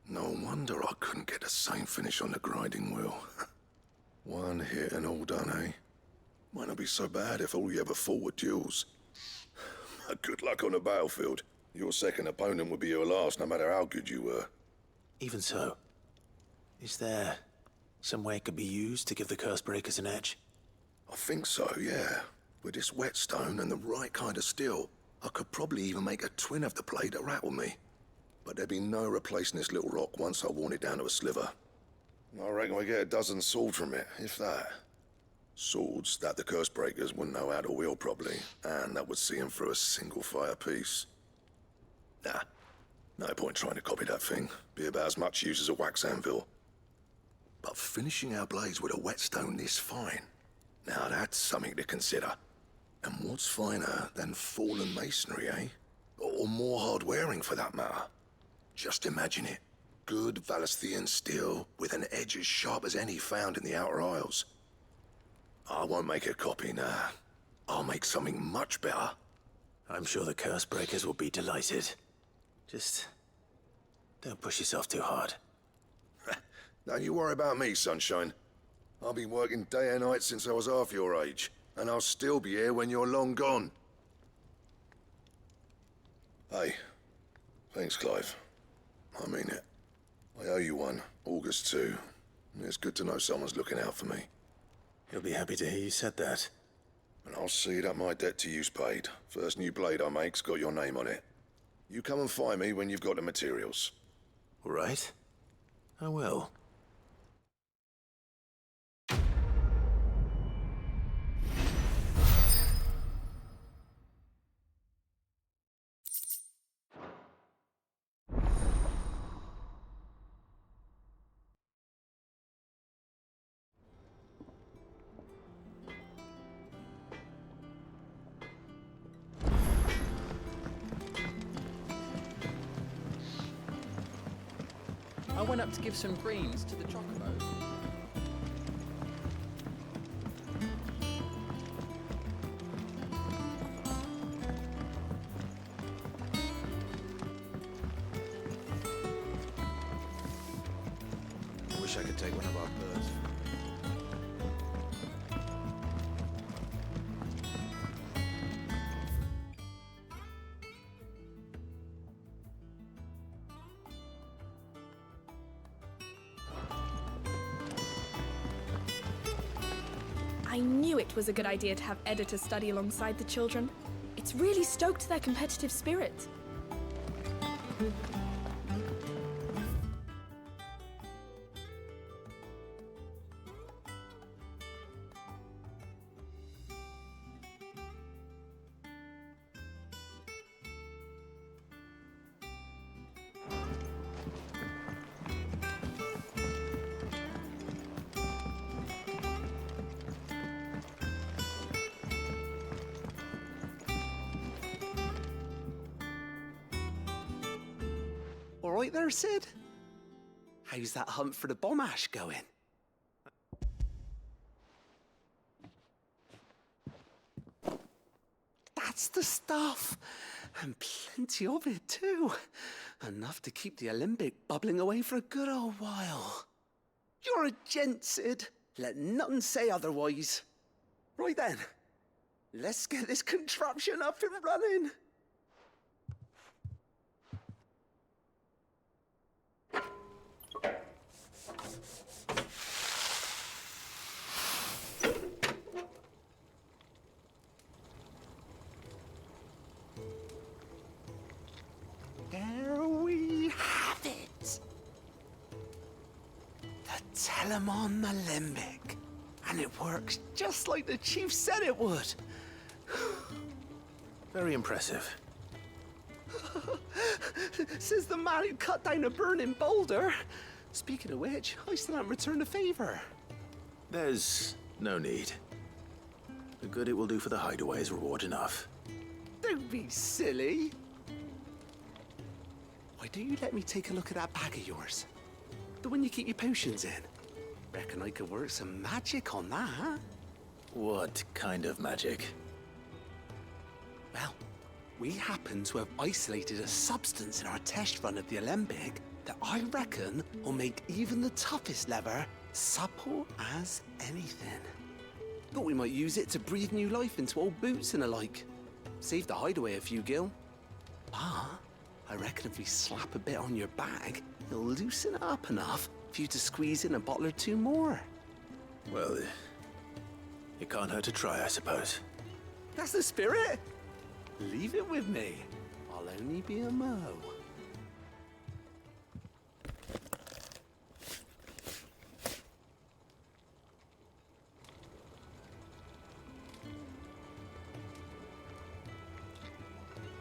No wonder I couldn't get the same finish on the grinding wheel. One hit and all done, eh? Might not be so bad if all you ever fought were duels. Good luck on the battlefield. Your second opponent would be your last, no matter how good you were. Even so, is there some way it could be used to give the curse breakers an edge? I think so, yeah. With this whetstone and the right kind of steel, I could probably even make a twin of the blade that rattled me. But there'd be no replacing this little rock once I worn it down to a sliver. I reckon we get a dozen swords from it, if that. Swords that the curse breakers wouldn't know how to wield properly, and that would see them through a single fire piece. Nah, no point trying to copy that thing. Be about as much use as a wax anvil. But finishing our blades with a whetstone this fine, now that's something to consider. And what's finer than fallen masonry, eh? Or more hard-wearing, for that matter. Just imagine it. Good Valisthean steel with an edge as sharp as any found in the Outer Isles. I won't make a copy, nah. I'll make something much better. I'm sure the curse breakers will be delighted. Just don't push yourself too hard. Don't you worry about me, sunshine. I've been working day and night since I was half your age, and I'll still be here when you're long gone. Hey, thanks, Clive. I mean it. I owe you one, August too. It's good to know someone's looking out for me. He'll be happy to hear you said that. And I'll see that my debt to you's paid. First new blade I make's got your name on it. You come and find me when you've got the materials. All right. I will. went up to give some greens to the chocobo. I wish I could take one of our birds. I knew it was a good idea to have editors study alongside the children. It's really stoked their competitive spirit. All right there, Sid? How's that hunt for the bomb ash going? That's the stuff! And plenty of it, too. Enough to keep the Alembic bubbling away for a good old while. You're a gent, Sid. Let nothing say otherwise. Right then, let's get this contraption up and running. There we have it. The Telemon Alembic. And it works just like the chief said it would. Very impressive. Says the man who cut down a burning boulder. Speaking of which, I still haven't returned the favor. There's no need. The good it will do for the hideaway is reward enough. Don't be silly. Why don't you let me take a look at that bag of yours? The one you keep your potions in. Reckon I could work some magic on that, huh? What kind of magic? Well, we happen to have isolated a substance in our test run of the Alembic that I reckon will make even the toughest leather supple as anything. Thought we might use it to breathe new life into old boots and the like. Save the hideaway a few gil. But I reckon if we slap a bit on your bag, it'll loosen it up enough for you to squeeze in a bottle or two more. Well, it can't hurt to try, I suppose. That's the spirit. Leave it with me. I'll only be a mo.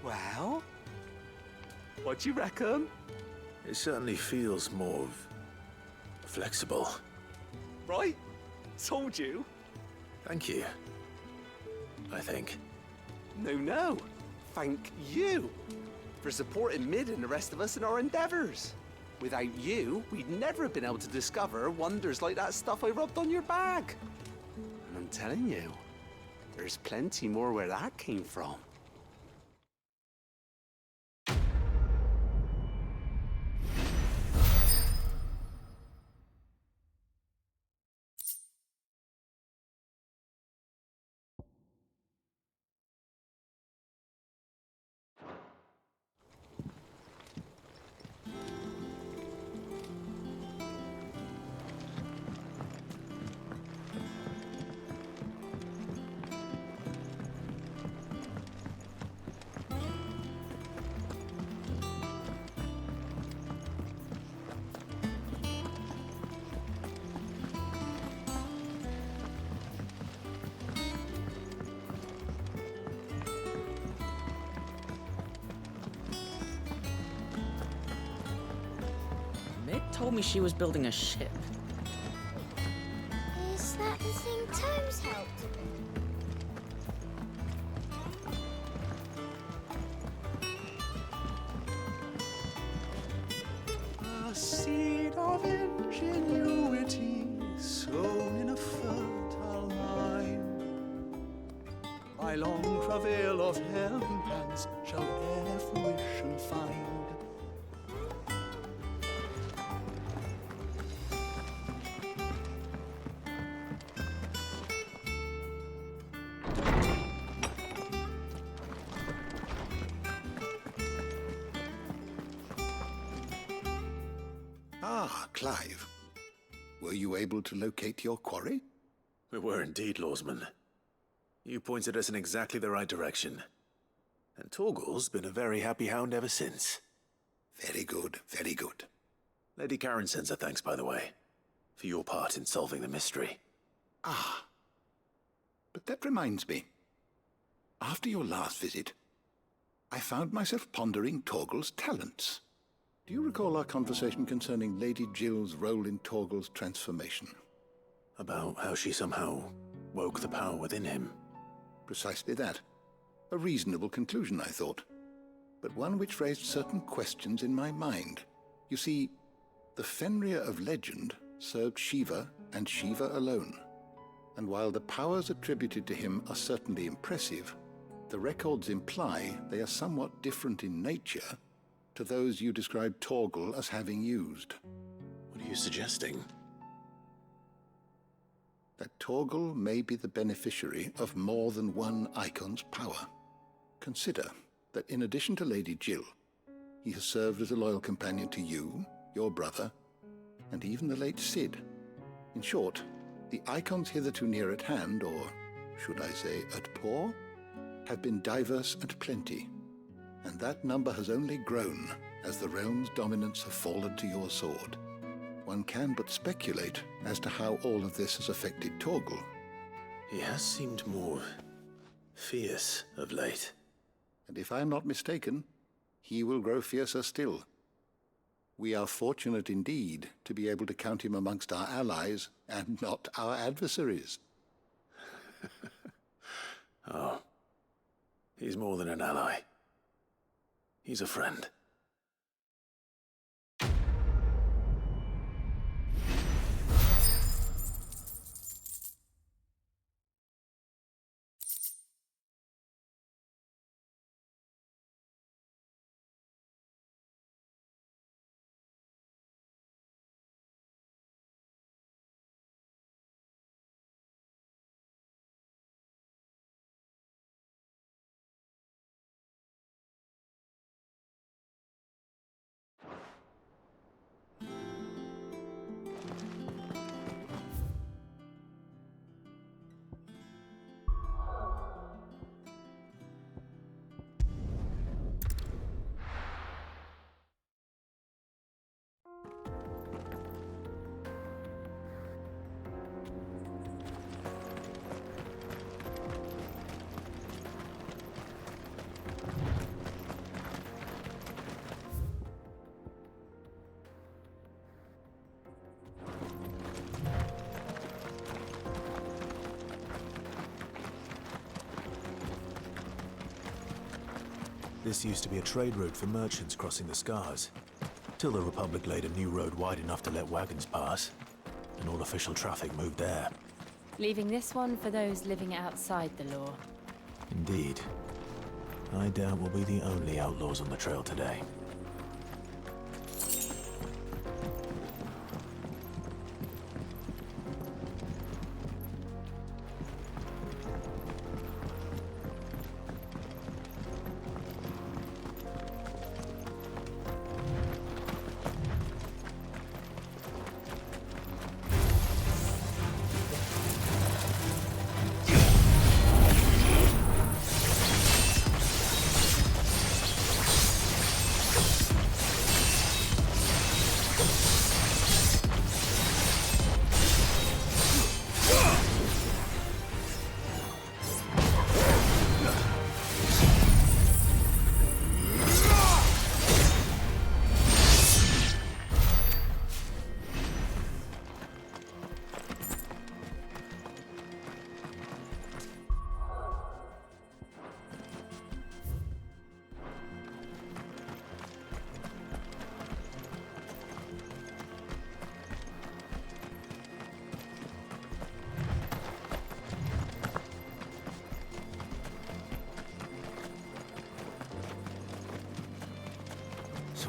Well, what do you reckon? It certainly feels more flexible. Right? Told you. Thank you. I think. No. Thank you for supporting Mid and the rest of us in our endeavors. Without you, we'd never have been able to discover wonders like that stuff I rubbed on your bag. And I'm telling you, there's plenty more where that came from. Told me she was building a ship. Is that the thing Tomes helped? Seed of ingenuity sown in a fertile mind. My long travail of helping hands shall e'er fruition find. Ah, Clive. Were you able to locate your quarry? We were indeed, Lawsman. You pointed us in exactly the right direction. And Torgal's been a very happy hound ever since. Very good, very good. Lady Karen sends her thanks, by the way, for your part in solving the mystery. Ah. But that reminds me. After your last visit, I found myself pondering Torgal's talents. Do you recall our conversation concerning Lady Jill's role in Torgal's transformation? About how she somehow woke the power within him. Precisely that. A reasonable conclusion, I thought, but one which raised certain questions in my mind. You see, the Fenrir of legend served Shiva and Shiva alone. And while the powers attributed to him are certainly impressive, the records imply they are somewhat different in nature to those you described Torgal as having used. What are you suggesting? That Torgal may be the beneficiary of more than one icon's power. Consider that in addition to Lady Jill, he has served as a loyal companion to you, your brother, and even the late Cid. In short, the icons hitherto near at hand, or should I say at paw, have been diverse and plenty, and that number has only grown as the realm's dominance have fallen to your sword. One can but speculate as to how all of this has affected Torgal. He has seemed more fierce of late. And if I am not mistaken, he will grow fiercer still. We are fortunate indeed to be able to count him amongst our allies and not our adversaries. Oh, he's more than an ally. He's a friend. This used to be a trade route for merchants crossing the Scars, till the Republic laid a new road wide enough to let wagons pass, and all official traffic moved there. Leaving this one for those living outside the law. Indeed. I doubt we'll be the only outlaws on the trail today.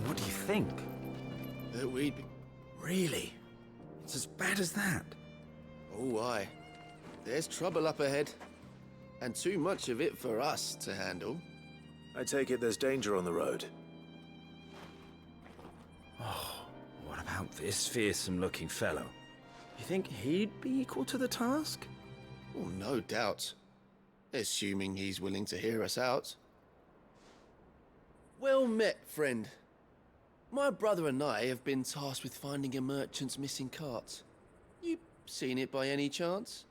what do you think? That we'd be... Really? It's as bad as that? Oh, aye. There's trouble up ahead. And too much of it for us to handle. I take it there's danger on the road. Oh, what about this fearsome-looking fellow? You think he'd be equal to the task? Oh, no doubt. Assuming he's willing to hear us out. Well met, friend. My brother and I have been tasked with finding a merchant's missing cart. You seen it by any chance?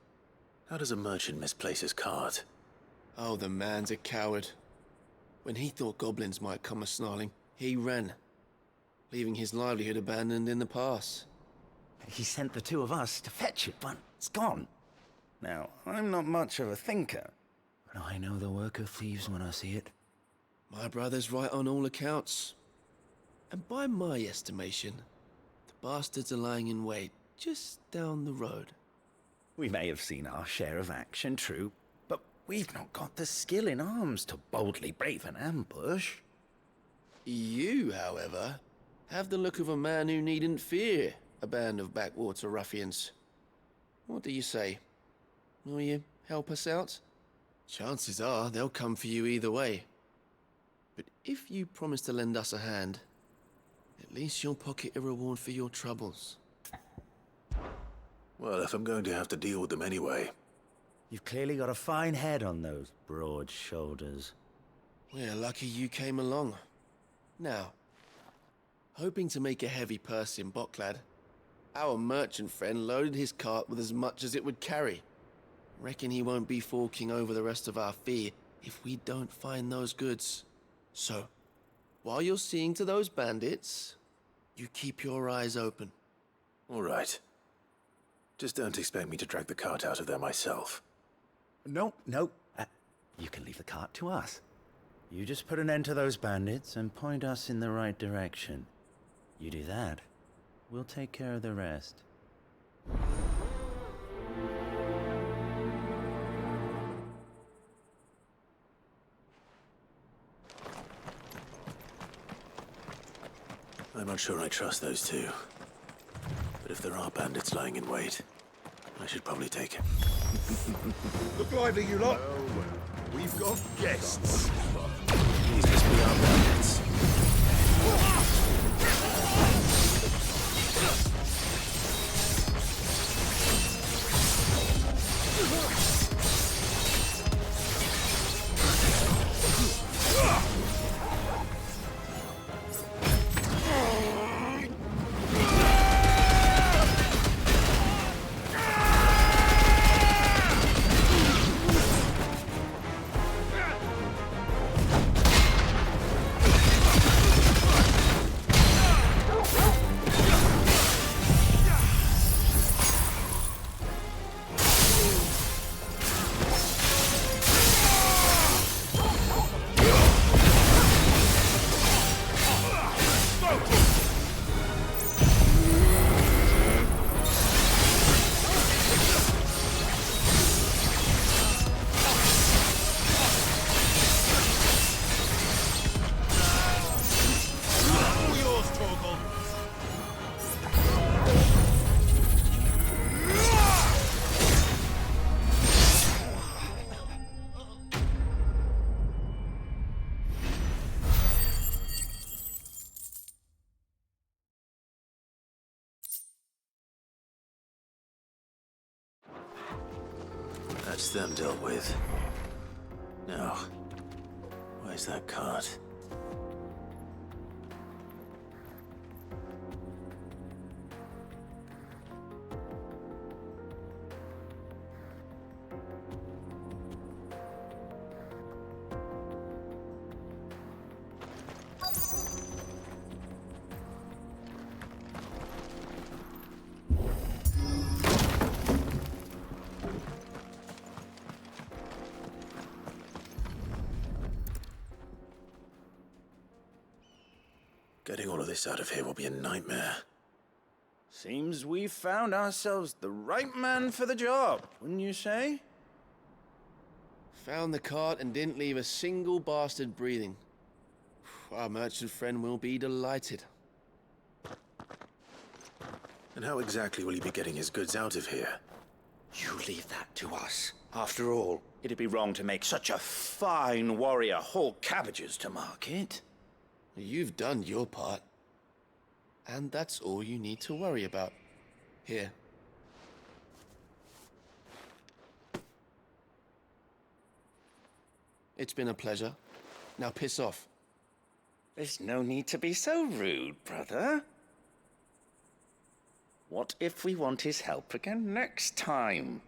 How does a merchant misplace his cart? Oh, the man's a coward. When he thought goblins might come a-snarling, he ran, leaving his livelihood abandoned in the pass. He sent the two of us to fetch it, but it's gone. Now, I'm not much of a thinker, but I know the work of thieves when I see it. My brother's right on all accounts. And by my estimation, the bastards are lying in wait just down the road. We may have seen our share of action, true, but we've not got the skill in arms to boldly brave an ambush. You, however, have the look of a man who needn't fear a band of backwater ruffians. What do you say? Will you help us out? Chances are they'll come for you either way. But if you promise to lend us a hand, at least you'll pocket a reward for your troubles. Well, if I'm going to have to deal with them anyway. You've clearly got a fine head on those broad shoulders. We're lucky you came along. Now, hoping to make a heavy purse in Bocklad, our merchant friend loaded his cart with as much as it would carry. Reckon he won't be forking over the rest of our fee if we don't find those goods. So, while you're seeing to those bandits, you keep your eyes open. All right. Just don't expect me to drag the cart out of there myself. No. You can leave the cart to us. You just put an end to those bandits and point us in the right direction. You do that, we'll take care of the rest. I'm not sure I trust those two. But if there are bandits lying in wait, I should probably take him. Look lively, you lot. We've got guests. These must be our bandits. That's them dealt with. Now, where's that cart? Getting all of this out of here will be a nightmare. Seems we've found ourselves the right man for the job, wouldn't you say? Found the cart and didn't leave a single bastard breathing. Our merchant friend will be delighted. And how exactly will he be getting his goods out of here? You leave that to us. After all, it'd be wrong to make such a fine warrior haul cabbages to market. You've done your part. And that's all you need to worry about. Here. It's been a pleasure. Now piss off. There's no need to be so rude, brother. What if we want his help again next time?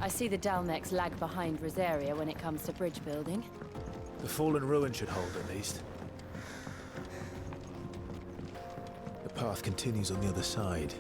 I see the Dalmecs lag behind Rosaria when it comes to bridge building. The fallen ruin should hold, at least. The path continues on the other side.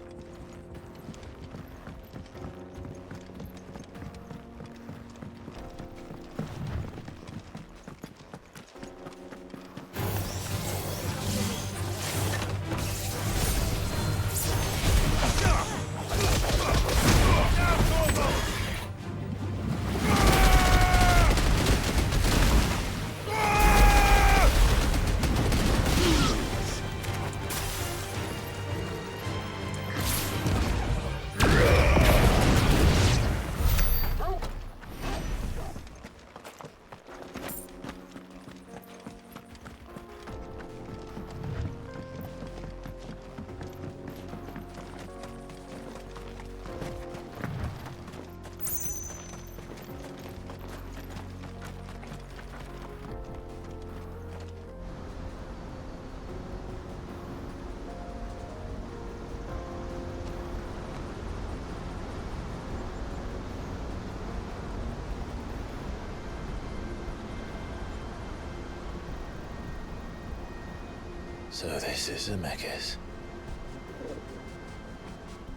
So this is Zemeckis.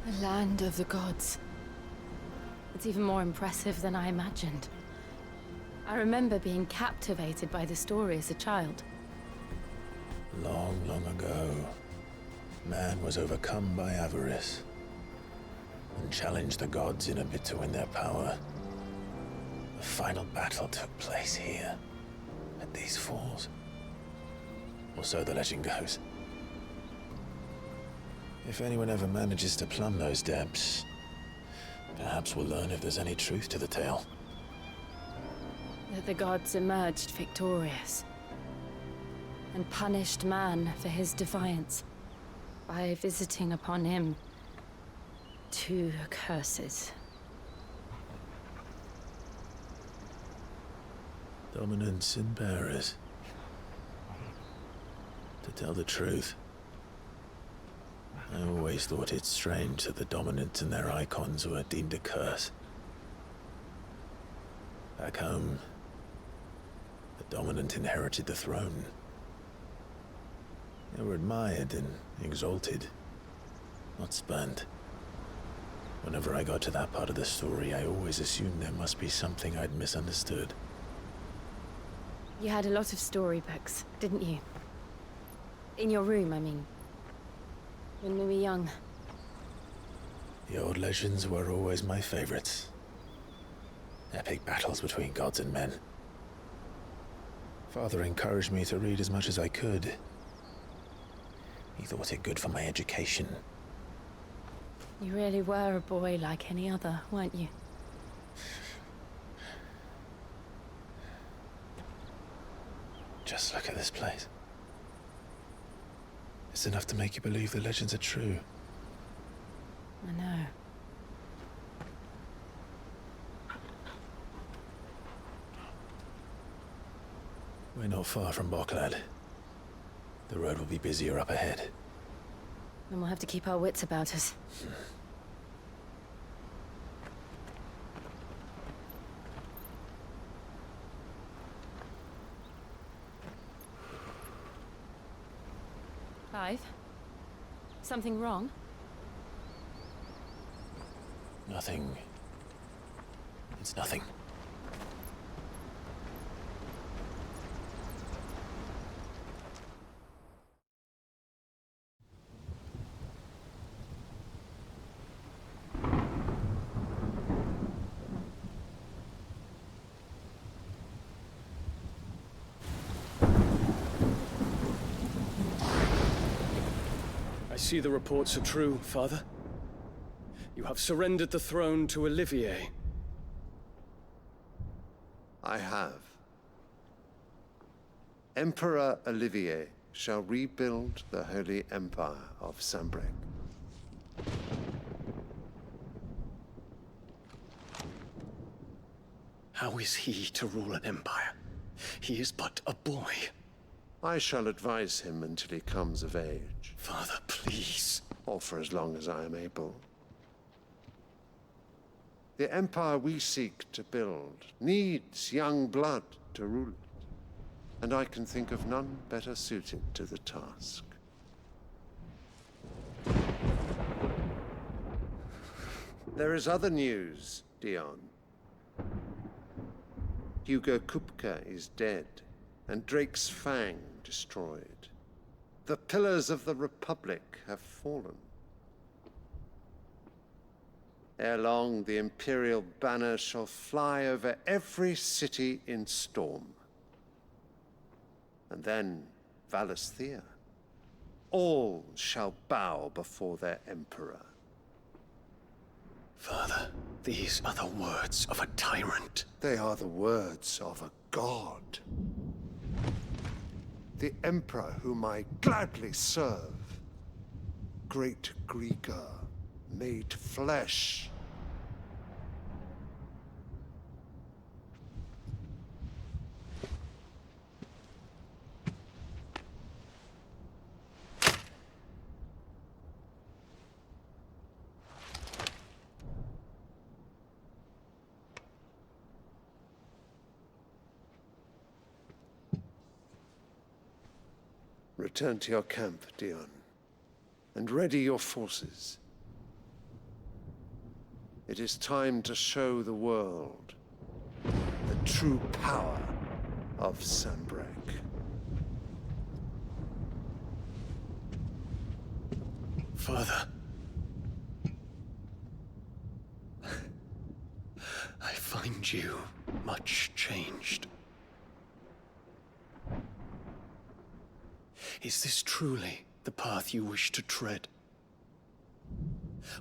The land of the gods. It's even more impressive than I imagined. I remember being captivated by the story as a child. Long, long ago, man was overcome by avarice and challenged the gods in a bid to win their power. The final battle took place here, at these falls. Or so the legend goes. If anyone ever manages to plumb those depths, perhaps we'll learn if there's any truth to the tale. That the gods emerged victorious and punished man for his defiance by visiting upon him 2 curses. Dominance and bearers. To tell the truth, I always thought it strange that the dominants and their icons were deemed a curse. Back home, the dominant inherited the throne. They were admired and exalted, not spurned. Whenever I got to that part of the story, I always assumed there must be something I'd misunderstood. You had a lot of storybooks, didn't you? In your room, I mean. When we were young. The old legends were always my favorites. Epic battles between gods and men. Father encouraged me to read as much as I could. He thought it good for my education. You really were a boy like any other, weren't you? Just look at this place. It's enough to make you believe the legends are true. I know. We're not far from Boklad. The road will be busier up ahead. Then we'll have to keep our wits about us. Clive? Something wrong? Nothing. It's nothing. I see the reports are true, Father. You have surrendered the throne to Olivier. I have. Emperor Olivier shall rebuild the Holy Empire of Sambrec. How is he to rule an empire? He is but a boy. I shall advise him until he comes of age. Father, please. Or for as long as I am able. The empire we seek to build needs young blood to rule it. And I can think of none better suited to the task. There is other news, Dion. Hugo Kupka is dead, and Drake's Fang destroyed. The pillars of the Republic have fallen. Ere long, the Imperial banner shall fly over every city in Storm. And then Valisthea. All shall bow before their Emperor. Father, these are the words of a tyrant. They are the words of a god. The Emperor whom I gladly serve. Great Greeker, made flesh. Return to your camp, Dion, and ready your forces. It is time to show the world the true power of Sambrec. Father. I find you much changed. Is this truly the path you wish to tread?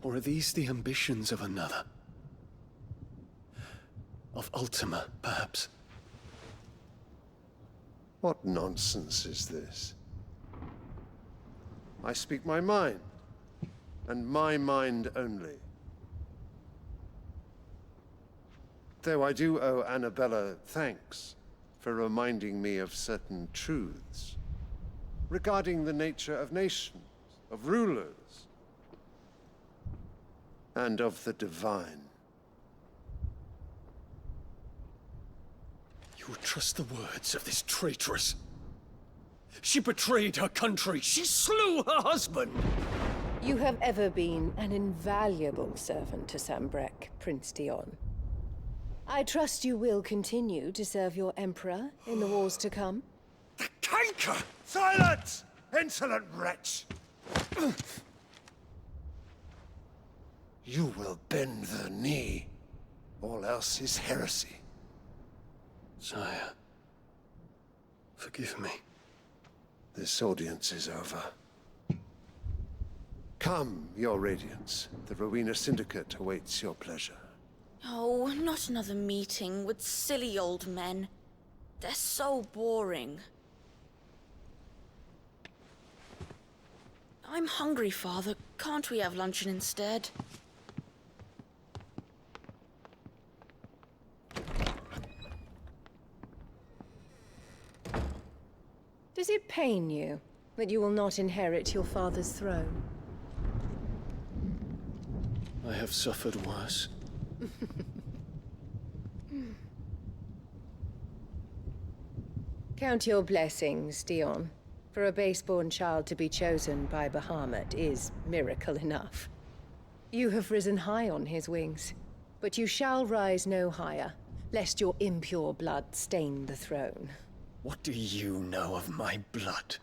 Or are these the ambitions of another? Of Ultima, perhaps? What nonsense is this? I speak my mind, and my mind only. Though I do owe Annabella thanks for reminding me of certain truths regarding the nature of nations, of rulers, and of the divine. You would trust the words of this traitress? She betrayed her country. She slew her husband. You have ever been an invaluable servant to Sambrec, Prince Dion. I trust you will continue to serve your Emperor in the wars to come. The canker! Silence! Insolent wretch! You will bend the knee. All else is heresy. Sire, forgive me. This audience is over. Come, your Radiance. The Rowena Syndicate awaits your pleasure. Oh, not another meeting with silly old men. They're so boring. I'm hungry, Father. Can't we have luncheon instead? Does it pain you that you will not inherit your father's throne? I have suffered worse. Count your blessings, Dion. For a base-born child to be chosen by Bahamut is miracle enough. You have risen high on his wings, but you shall rise no higher, lest your impure blood stain the throne. What do you know of my blood?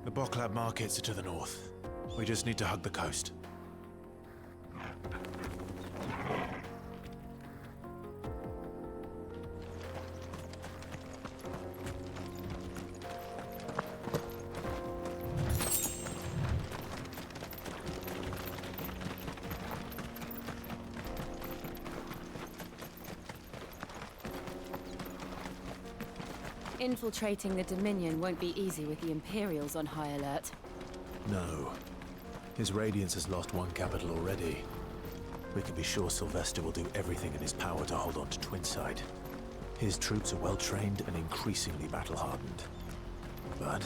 The Boklab markets are to the north. We just need to hug the coast. Infiltrating the Dominion won't be easy with the Imperials on high alert. No. His Radiance has lost one capital already. We can be sure Sylvester will do everything in his power to hold on to Twinside. His troops are well-trained and increasingly battle-hardened. But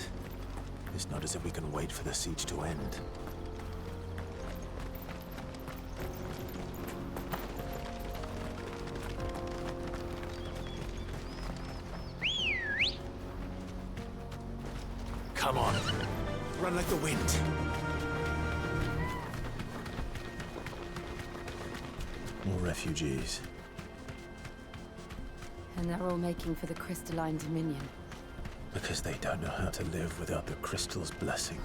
it's not as if we can wait for the siege to end. Come on. Run like the wind. More refugees. And they're all making for the Crystalline Dominion. Because they don't know how to live without the crystal's blessing.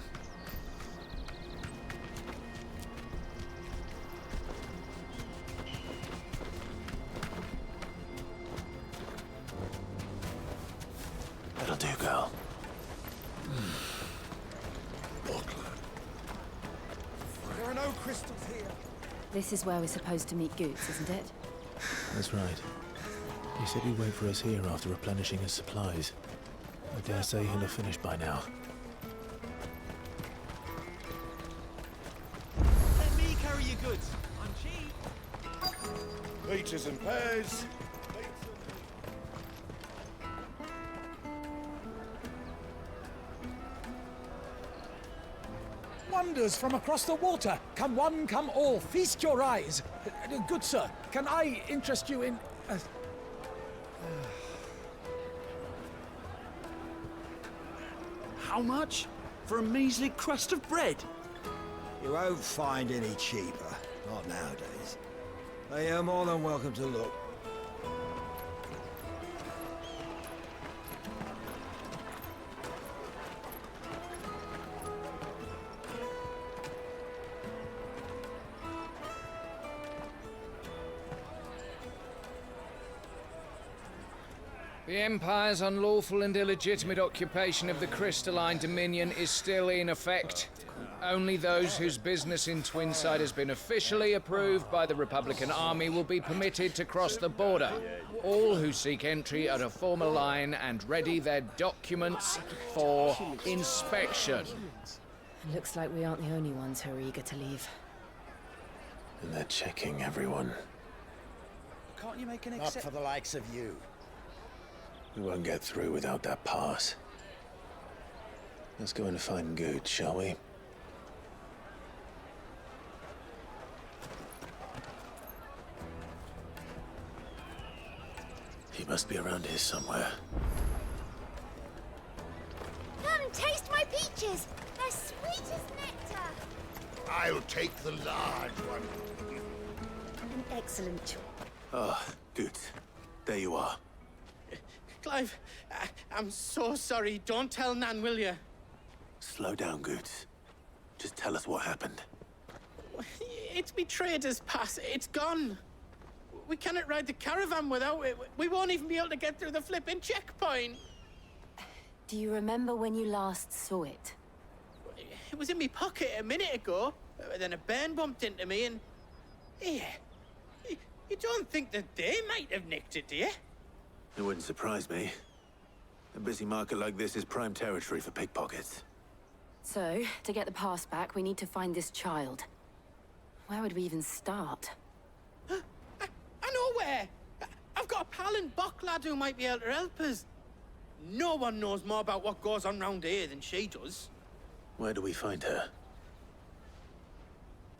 That'll do, girl. There are no crystals here. This is where we're supposed to meet Goots, isn't it? That's right. He said he'd wait for us here after replenishing his supplies. I dare say he'll have finished by now. Let me carry your goods. I'm cheap. Peaches and pears. Wonders from across the water. Come one, come all. Feast your eyes. Good sir, can I interest you in... How much? For a measly crust of bread? You won't find any cheaper. Not nowadays. But you're more than welcome to look. The Empire's unlawful and illegitimate occupation of the Crystalline Dominion is still in effect. Only those whose business in Twinside has been officially approved by the Republican Army will be permitted to cross the border. All who seek entry are to form a line and ready their documents for inspection. Looks like we aren't the only ones who are eager to leave. And they're checking everyone. Can't you make an Not for the likes of you. We won't get through without that pass. Let's go and find Good, shall we? He must be around here somewhere. Come taste my peaches. They're sweet as nectar. I'll take the large one. An excellent choice. Ah, Good. There you are. Clive, I'm so sorry. Don't tell Nan, will you? Slow down, Good. Just tell us what happened. It's me trader's pass. It's gone. We cannot ride the caravan without it. We won't even be able to get through the flipping checkpoint. Do you remember when you last saw it? It was in my pocket a minute ago. Then a bairn bumped into me and... Yeah. You don't think that they might have nicked it, do you? It wouldn't surprise me. A busy market like this is prime territory for pickpockets. So, to get the pass back, we need to find this child. Where would we even start? nowhere. I've got a pal in Bock lad who might be able to help us. No one knows more about what goes on round here than she does. Where do we find her?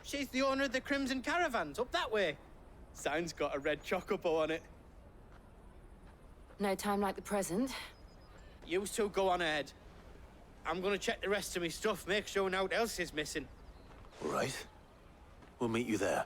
She's the owner of the Crimson Caravans, up that way. Sign's got a red chocobo on it. No time like the present. You two go on ahead. I'm gonna check the rest of my stuff, make sure naught else is missing. All right. We'll meet you there.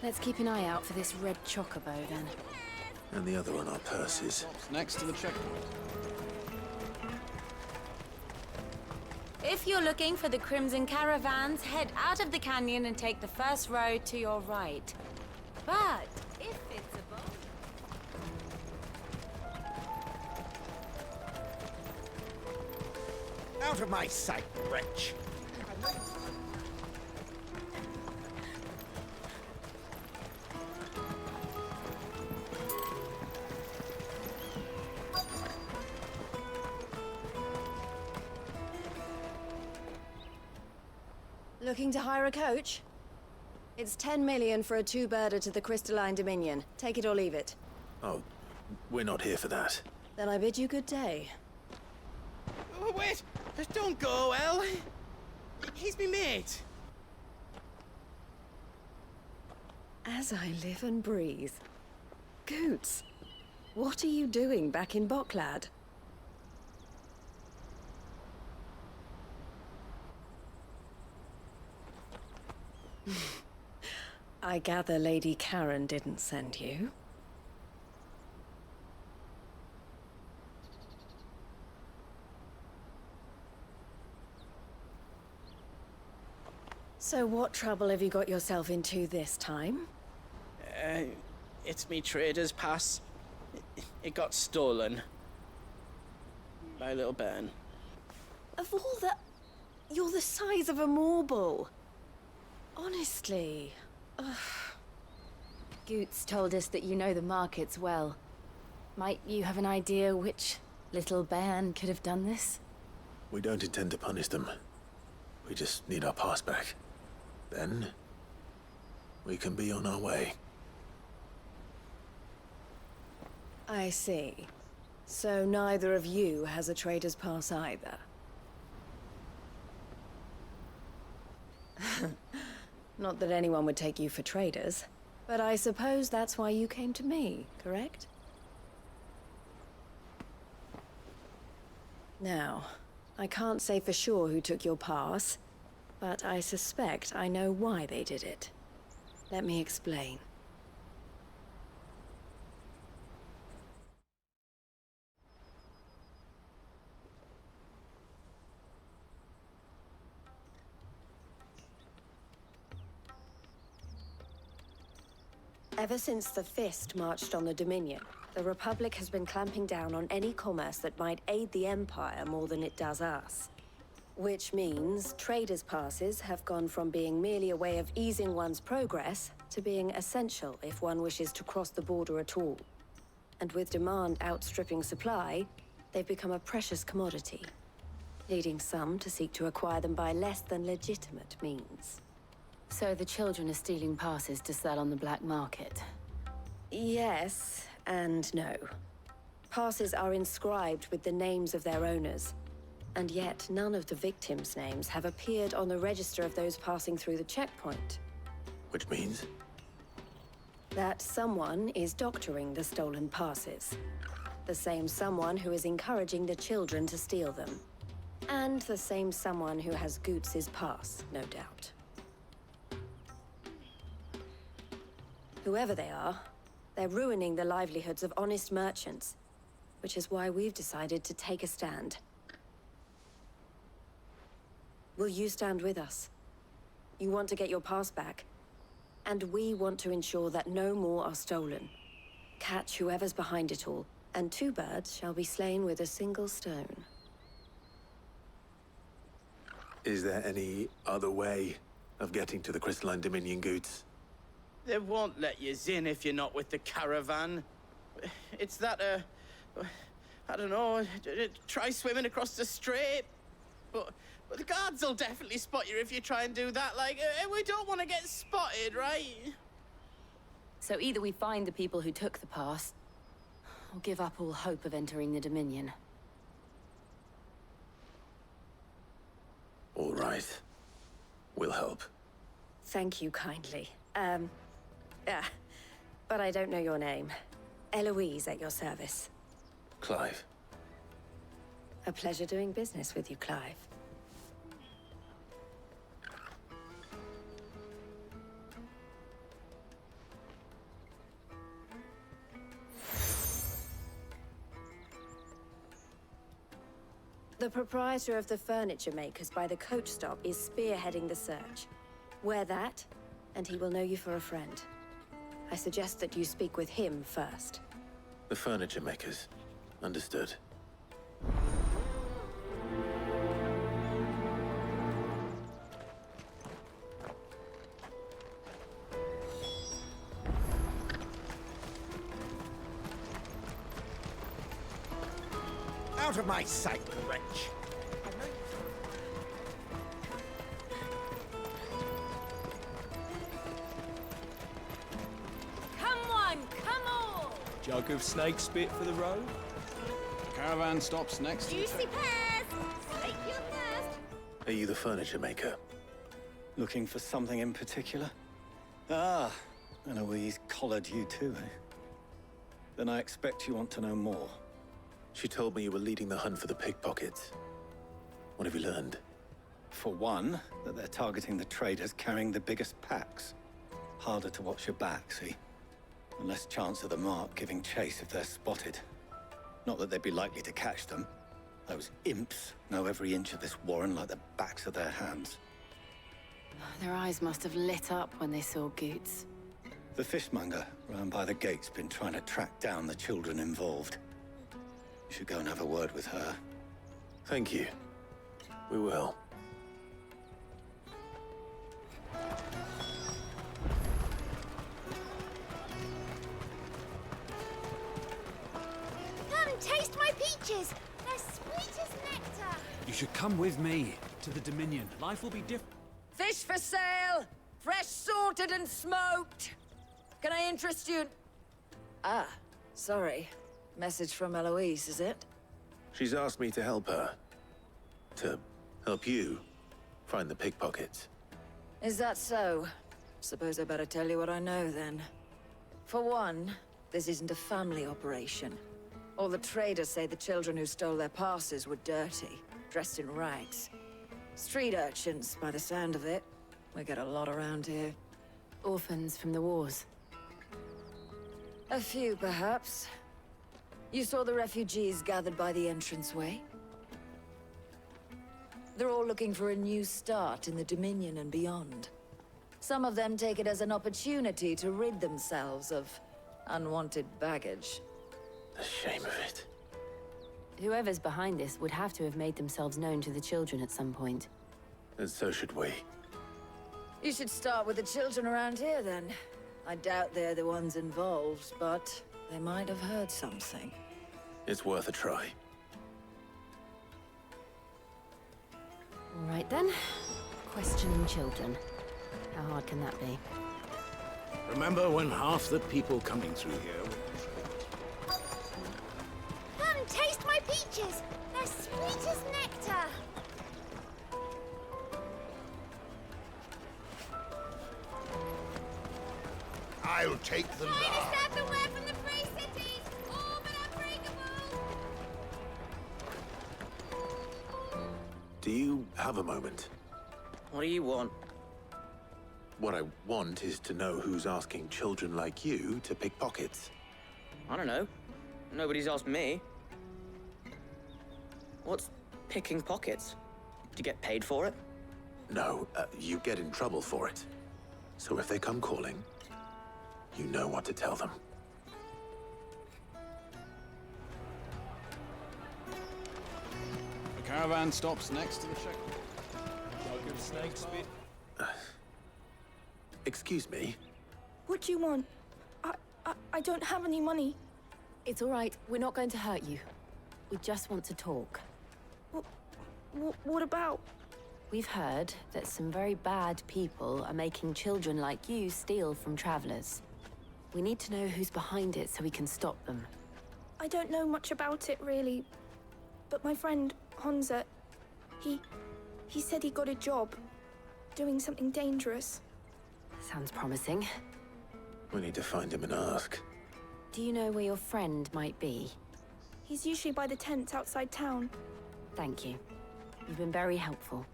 Let's keep an eye out for this red chocobo, then. And the other on our purses. Next to the checkpoint. If you're looking for the Crimson Caravans, head out of the canyon and take the first road to your right. But if it's a boat... Out of my sight, wretch! Looking to hire a coach? It's 10 million for a two-birder to the Crystalline Dominion. Take it or leave it. Oh, we're not here for that. Then I bid you good day. Oh, wait! Don't go, El. He's me mate. As I live and breathe. Goots, what are you doing back in Bocklad? I gather Lady Karen didn't send you. So what trouble have you got yourself into this time? It's me trader's pass. It got stolen. By little Ben. Of all the... You're the size of a marble. Honestly. Ugh. Goots told us that you know the markets well. Might you have an idea which little bairn could have done this? We don't intend to punish them. We just need our pass back. Then, we can be on our way. I see. So neither of you has a trader's pass either. Not that anyone would take you for traders, but I suppose that's why you came to me, correct? Now, I can't say for sure who took your pass, but I suspect I know why they did it. Let me explain. Ever since the Fist marched on the Dominion, the Republic has been clamping down on any commerce that might aid the Empire more than it does us. Which means traders' passes have gone from being merely a way of easing one's progress to being essential if one wishes to cross the border at all. And with demand outstripping supply, they've become a precious commodity, leading some to seek to acquire them by less than legitimate means. So the children are stealing passes to sell on the black market? Yes, and no. Passes are inscribed with the names of their owners, and yet none of the victims' names have appeared on the register of those passing through the checkpoint. Which means? That someone is doctoring the stolen passes. The same someone who is encouraging the children to steal them. And the same someone who has Goots' pass, no doubt. Whoever they are, they're ruining the livelihoods of honest merchants, which is why we've decided to take a stand. Will you stand with us? You want to get your pass back, and we want to ensure that no more are stolen. Catch whoever's behind it all, and two birds shall be slain with a single stone. Is there any other way of getting to the Crystalline Dominion goods? They won't let you in if you're not with the caravan. It's that, I don't know, try swimming across the strait. But the guards will definitely spot you if you try and do that. Like, we don't want to get spotted, right? So either we find the people who took the pass, or give up all hope of entering the Dominion. All right. We'll help. Thank you kindly. But I don't know your name. Eloise at your service. Clive. A pleasure doing business with you, Clive. The proprietor of the furniture makers by the coach stop is spearheading the search. Wear that, and he will know you for a friend. I suggest that you speak with him first. The furniture makers. Understood. Out of my sight, wretch! Come one, come all! Jug of snake spit for the road? Caravan stops next to the Juicy pears! Slake your thirst! Are you the furniture maker? Looking for something in particular? Ah, Eloise collared you too, eh? Then I expect you want to know more. She told me you were leading the hunt for the pickpockets. What have you learned? For one, that they're targeting the traders carrying the biggest packs. Harder to watch your back, see? And less chance of the mark giving chase if they're spotted. Not that they'd be likely to catch them. Those imps know every inch of this warren like the backs of their hands. Their eyes must have lit up when they saw Goots. The fishmonger round by the gate's been trying to track down the children involved. You should go and have a word with her. Thank you. We will. Come, taste my peaches. They're sweet as nectar. You should come with me to the Dominion. Life will be different. Fish for sale! Fresh sorted and smoked! Can I interest you? Ah, sorry. Message from Eloise, is it? She's asked me to help her. To help you find the pickpockets. Is that so? Suppose I better tell you what I know, then. For one, this isn't a family operation. All the traders say the children who stole their passes were dirty, dressed in rags. Street urchins, by the sound of it. We get a lot around here. Orphans from the wars. A few, perhaps. You saw the refugees gathered by the entranceway? They're all looking for a new start in the Dominion and beyond. Some of them take it as an opportunity to rid themselves of unwanted baggage. The shame of it. Whoever's behind this would have to have made themselves known to the children at some point. And so should we. You should start with the children around here, then. I doubt they're the ones involved, but they might have heard something. It's worth a try. All right, then. Questioning children. How hard can that be? Remember when half the people coming through here were... Come, taste my peaches. They're sweet as nectar. I'll take the Finest large. earthenware from the free cities, all but unbreakable. Do you have a moment? What do you want? What I want is to know who's asking children like you to pick pockets. I don't know. Nobody's asked me. What's picking pockets? Do you get paid for it? No, you get in trouble for it. So if they come calling, you know what to tell them. The caravan stops next to the checkpoint. Excuse me? What do you want? I don't have any money. It's all right. We're not going to hurt you. We just want to talk. What about? We've heard that some very bad people are making children like you steal from travelers. We need to know who's behind it so we can stop them. I don't know much about it, really. But my friend, Honza, he said he got a job doing something dangerous. Sounds promising. We need to find him and ask. Do you know where your friend might be? He's usually by the tents outside town. Thank you. You've been very helpful.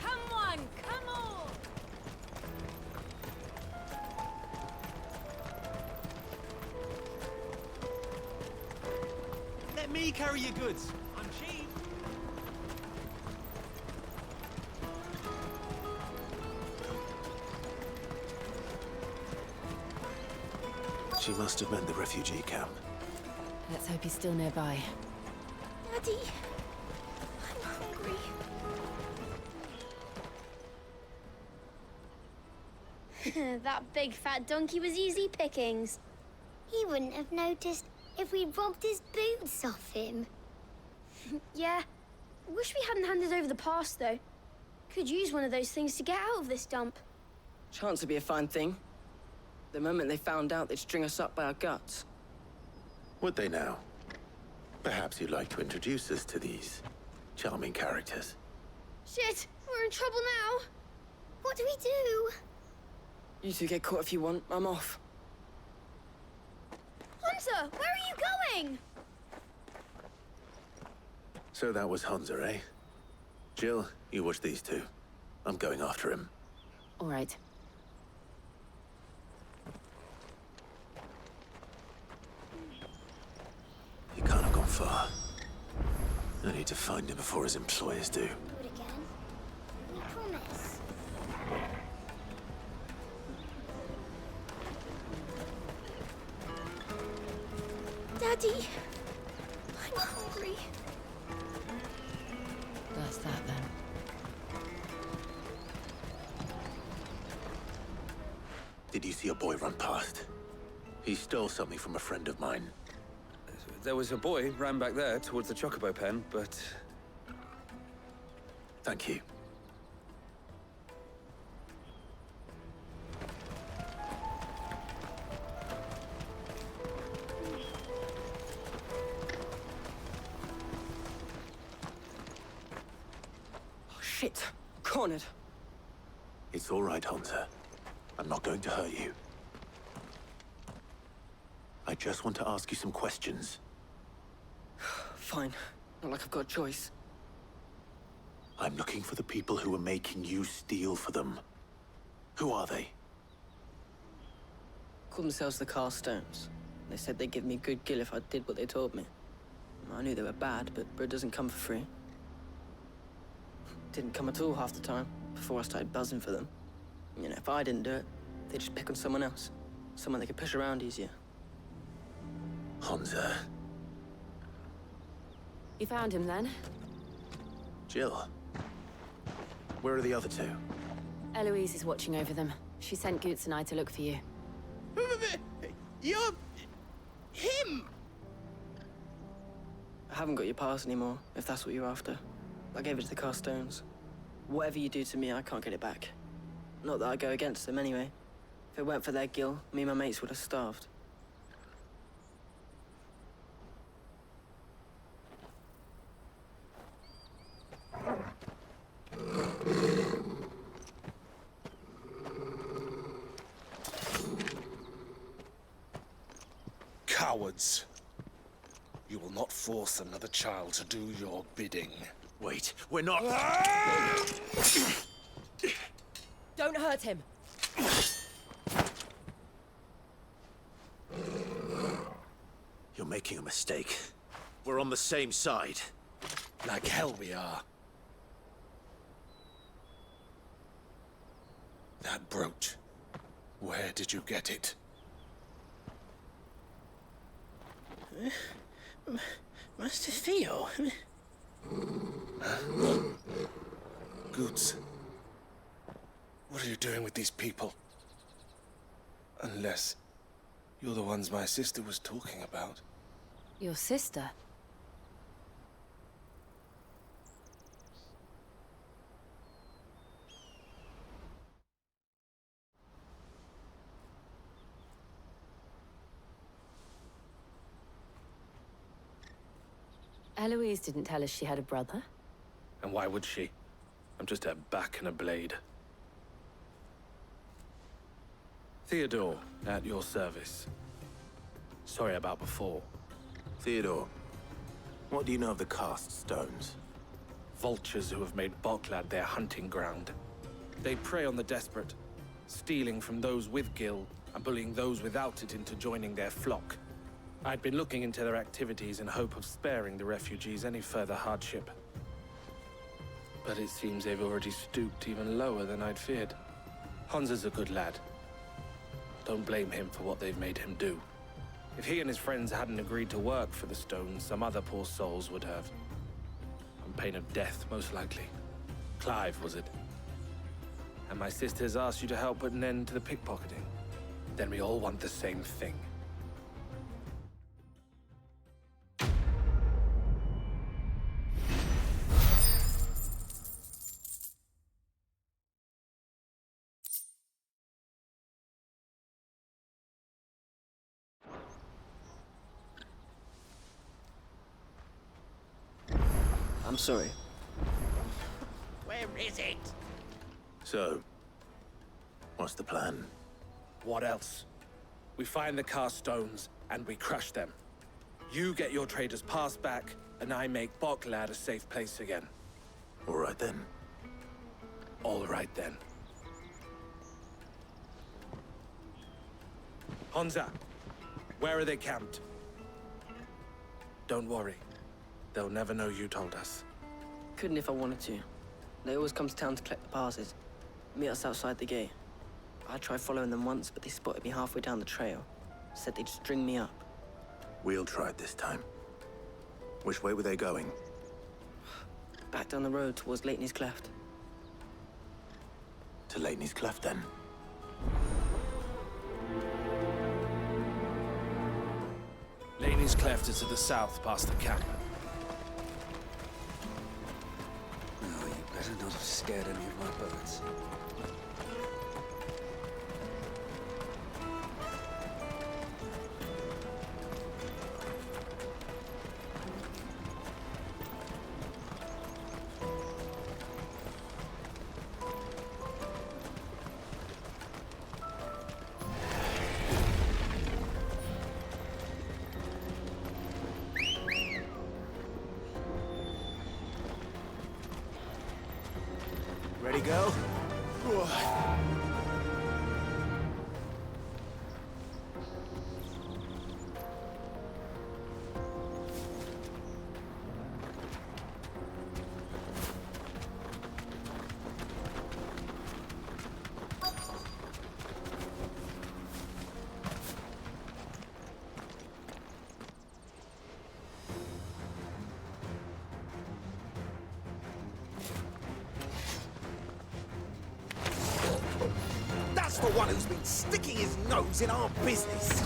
Come on, come on! Let me carry your goods. I'm cheap. She must have meant the refugee camp. Let's hope he's still nearby. Daddy, I'm hungry. That big fat donkey was easy pickings. He wouldn't have noticed if we robbed his boots off him. Yeah. Wish we hadn't handed over the pass, though. Could use one of those things to get out of this dump. Chance would be a fine thing. The moment they found out, they'd string us up by our guts. Would they now? Perhaps you'd like to introduce us to these charming characters. Shit, we're in trouble now. What do we do? You two get caught if you want. I'm off. Hunter, where are you going? So that was Hunza, eh? Jill, you watch these two. I'm going after him. All right. He can't have gone far. I need to find him before his employers do. Do it again. We promise. Daddy, I'm hungry. That's that then. Did you see a boy run past? He stole something from a friend of mine. There was a boy ran back there towards the chocobo pen, but... Thank you. Oh, shit. Cornered. It's all right, Hunter. I'm not going to hurt you. I just want to ask you some questions. Fine. Not like I've got a choice. I'm looking for the people who are making you steal for them. Who are they? Called themselves the Carstones. They said they'd give me good gill if I did what they told me. I knew they were bad, but bread doesn't come for free. Didn't come at all half the time, before I started buzzing for them. You know, if I didn't do it, they'd just pick on someone else. Someone they could push around easier. Hunza. You found him then? Jill. Where are the other two? Eloise is watching over them. She sent Goots and I to look for you. You're... him! I haven't got your pass anymore, if that's what you're after. I gave it to the Carstones. Whatever you do to me, I can't get it back. Not that I go against them anyway. If it weren't for their gill, me and my mates would have starved. Cowards. You will not force another child to do your bidding. Wait, we're not... Don't hurt him. You're making a mistake. We're on the same side. Like hell we are. That brooch. Where did you get it? Master Theo? Goots. What are you doing with these people? Unless you're the ones my sister was talking about. Your sister? Eloise didn't tell us she had a brother. And why would she? I'm just her back and a blade. Theodore, at your service. Sorry about before. Theodore, what do you know of the cast stones? Vultures who have made Boklad their hunting ground. They prey on the desperate, stealing from those with gil and bullying those without it into joining their flock. I'd been looking into their activities in hope of sparing the refugees any further hardship. But it seems they've already stooped even lower than I'd feared. Hansa's a good lad. Don't blame him for what they've made him do. If he and his friends hadn't agreed to work for the stones, some other poor souls would have. On pain of death, most likely. Clive, was it? And my sisters asked you to help put an end to the pickpocketing. Then we all want the same thing. I'm sorry. Where is it? So, what's the plan? What else? We find the cast stones, and we crush them. You get your trader's pass back, and I make Boklad a safe place again. All right then. All right then. Hansa, where are they camped? Don't worry. They'll never know you told us. Couldn't if I wanted to. They always come to town to collect the passes. Meet us outside the gate. I tried following them once, but they spotted me halfway down the trail. Said they'd string me up. We'll try it this time. Which way were they going? Back down the road towards Leitney's Cleft. To Leitney's Cleft, then. Leitney's Cleft is to the south, past the camp. No, you better not have scared any of my birds. Ready, go? That's the one who's been sticking his nose in our business.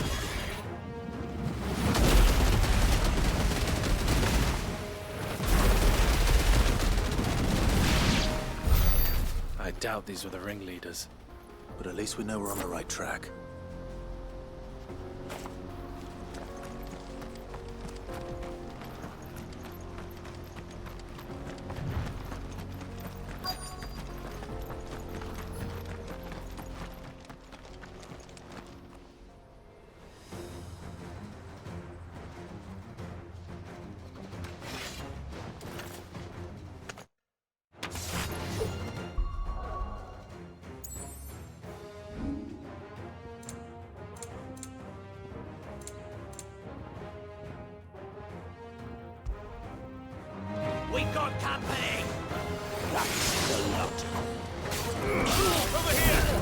I doubt these were the ringleaders. But at least we know we're on the right track. We got company! That's the lot. Over here!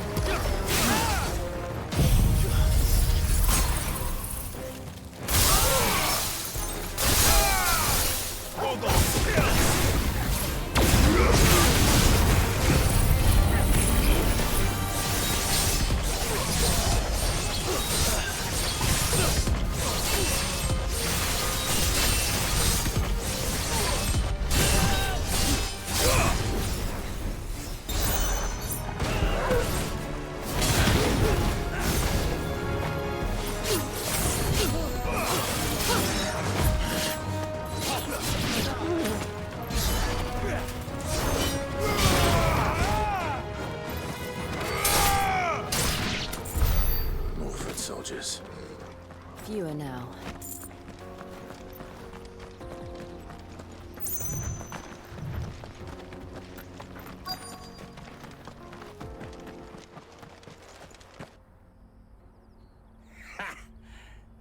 fewer now.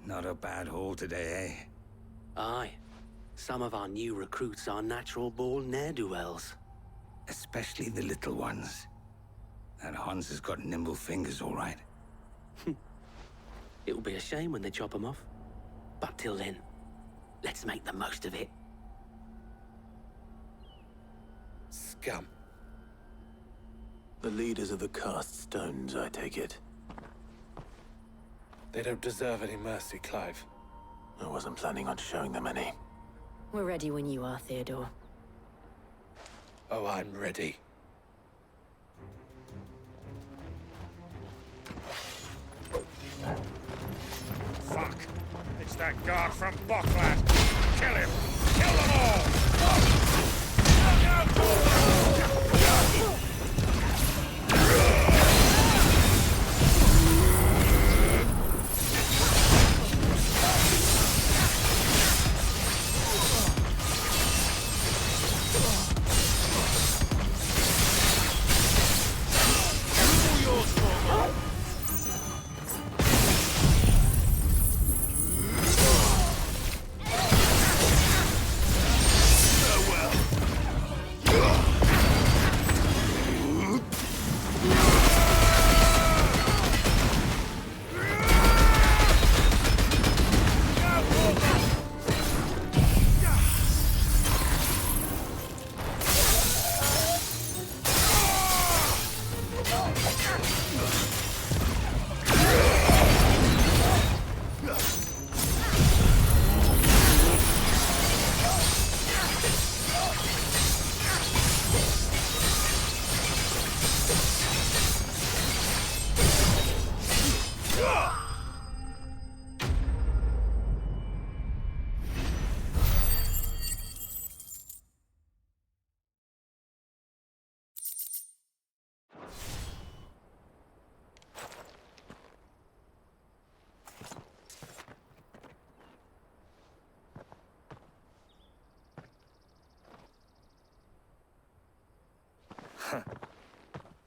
Not a bad haul today, eh? Aye. Some of our new recruits are natural-born ne'er-do-wells. Especially the little ones. That Hans has got nimble fingers, all right. It'll be a shame when they chop them off. But till then, let's make the most of it. Scum. The leaders of the cast stones, I take it. They don't deserve any mercy, Clive. I wasn't planning on showing them any. We're ready when you are, Theodore. Oh, I'm ready. Fuck! It's that guard from Bocklad! Kill him! Kill them all!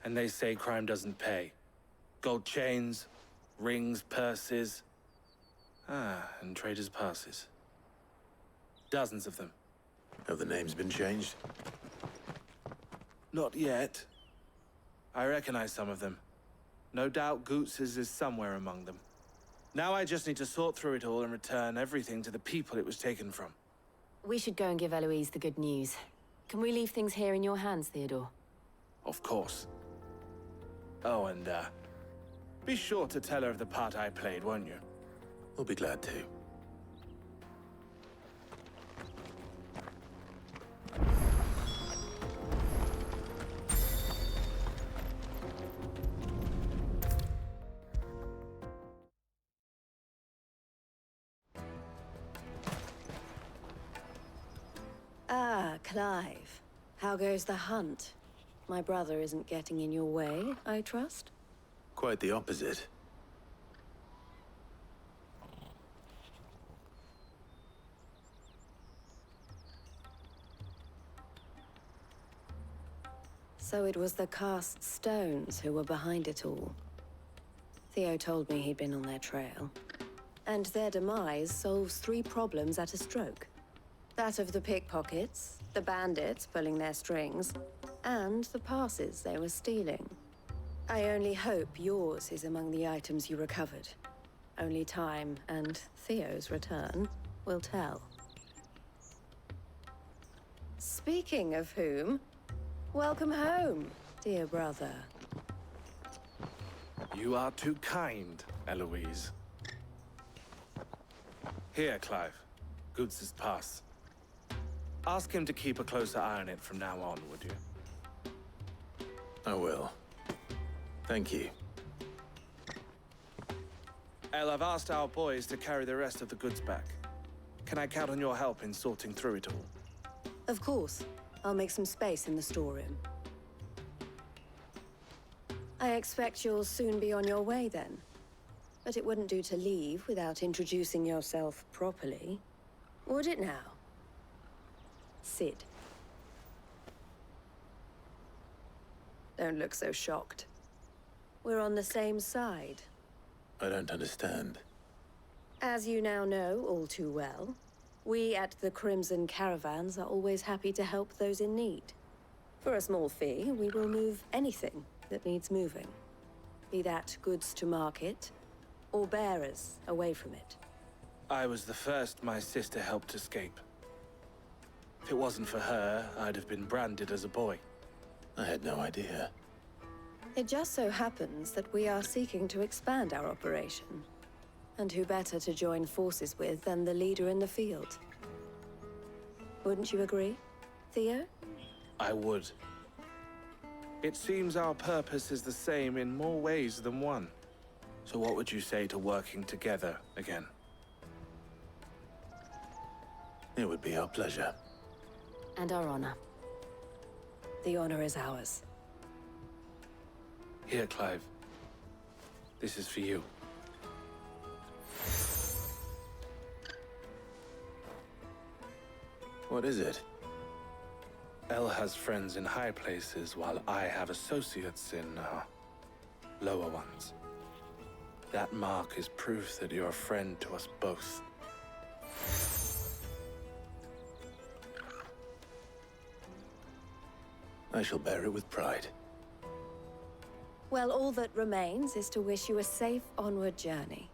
And they say crime doesn't pay. Gold chains, rings, purses. And traders' passes. Dozens of them. Have the names been changed? Not yet. I recognize some of them. No doubt Goots's is somewhere among them. Now I just need to sort through it all and return everything to the people it was taken from. We should go and give Eloise the good news. Can we leave things here in your hands, Theodore? Of course. Oh, and, be sure to tell her of the part I played, won't you? We'll be glad to. Ah, Clive. How goes the hunt? My brother isn't getting in your way, I trust? Quite the opposite. So it was the cast stones who were behind it all. Theo told me he'd been on their trail. And their demise solves 3 problems at a stroke. That of the pickpockets, the bandits pulling their strings, and the passes they were stealing. I only hope yours is among the items you recovered. Only time and Theo's return will tell. Speaking of whom, welcome home, dear brother. You are too kind, Eloise. Here, Clive. Goods' pass. Ask him to keep a closer eye on it from now on, would you? I will. Thank you. El, I've asked our boys to carry the rest of the goods back. Can I count on your help in sorting through it all? Of course. I'll make some space in the storeroom. I expect you'll soon be on your way then. But it wouldn't do to leave without introducing yourself properly. Would it now? Sid. Don't look so shocked. We're on the same side. I don't understand. As you now know all too well, we at the Crimson Caravans are always happy to help those in need. For a small fee, we will move anything that needs moving. Be that goods to market, or bearers away from it. I was the first my sister helped escape. If it wasn't for her, I'd have been branded as a boy. I had no idea. It just so happens that we are seeking to expand our operation. And who better to join forces with than the leader in the field? Wouldn't you agree, Theo? I would. It seems our purpose is the same in more ways than one. So what would you say to working together again? It would be our pleasure. And our honor. The honor is ours. Here, Clive. This is for you. What is it? Elle has friends in high places, while I have associates in, lower ones. That mark is proof that you're a friend to us both. I shall bear it with pride. Well, all that remains is to wish you a safe onward journey.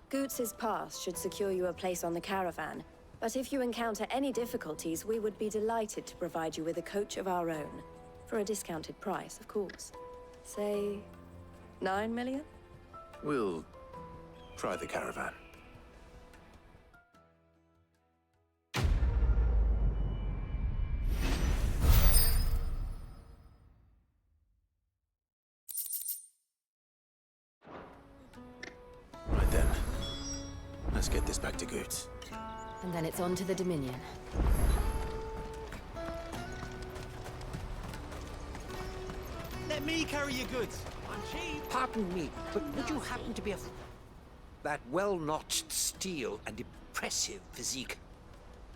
Goots's pass should secure you a place on the caravan, but if you encounter any difficulties, we would be delighted to provide you with a coach of our own. For a discounted price, of course. Say, 9 million? We'll try the caravan. Right then. Let's get this back to Goots. And then it's on to the Dominion. Let me carry your goods. I'm cheap. Pardon me, but would you happen to be that well-notched steel and impressive physique?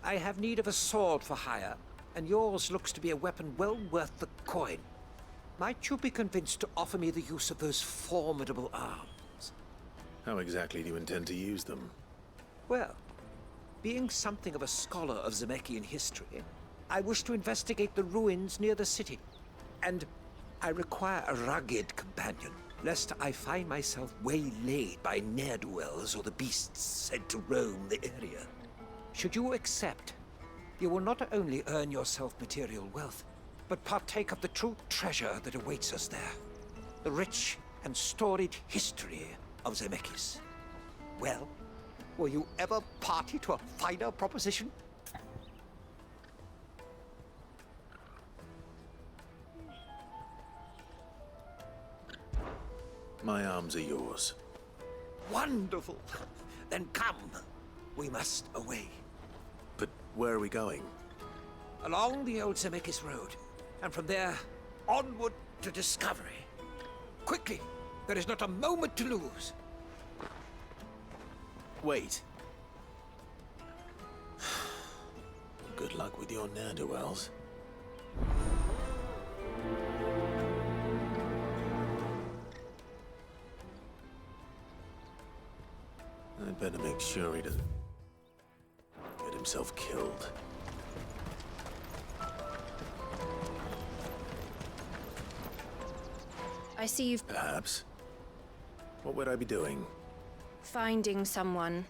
I have need of a sword for hire, and yours looks to be a weapon well worth the coin. Might you be convinced to offer me the use of those formidable arms? How exactly do you intend to use them? Well, being something of a scholar of Zemeckis history, I wish to investigate the ruins near the city. And I require a rugged companion, lest I find myself waylaid by ne'er-do-wells or the beasts sent to roam the area. Should you accept, you will not only earn yourself material wealth, but partake of the true treasure that awaits us there. The rich and storied history of Zemeckis. Well, were you ever party to a finer proposition? My arms are yours. Wonderful! Then come. We must away. But where are we going? Along the old Zemeckis Road, and from there, onward to discovery. Quickly! There is not a moment to lose. Wait. Good luck with your ne'er-do-wells. I'd better make sure he doesn't get himself killed. I see you've... Perhaps. What would I be doing? finding someone.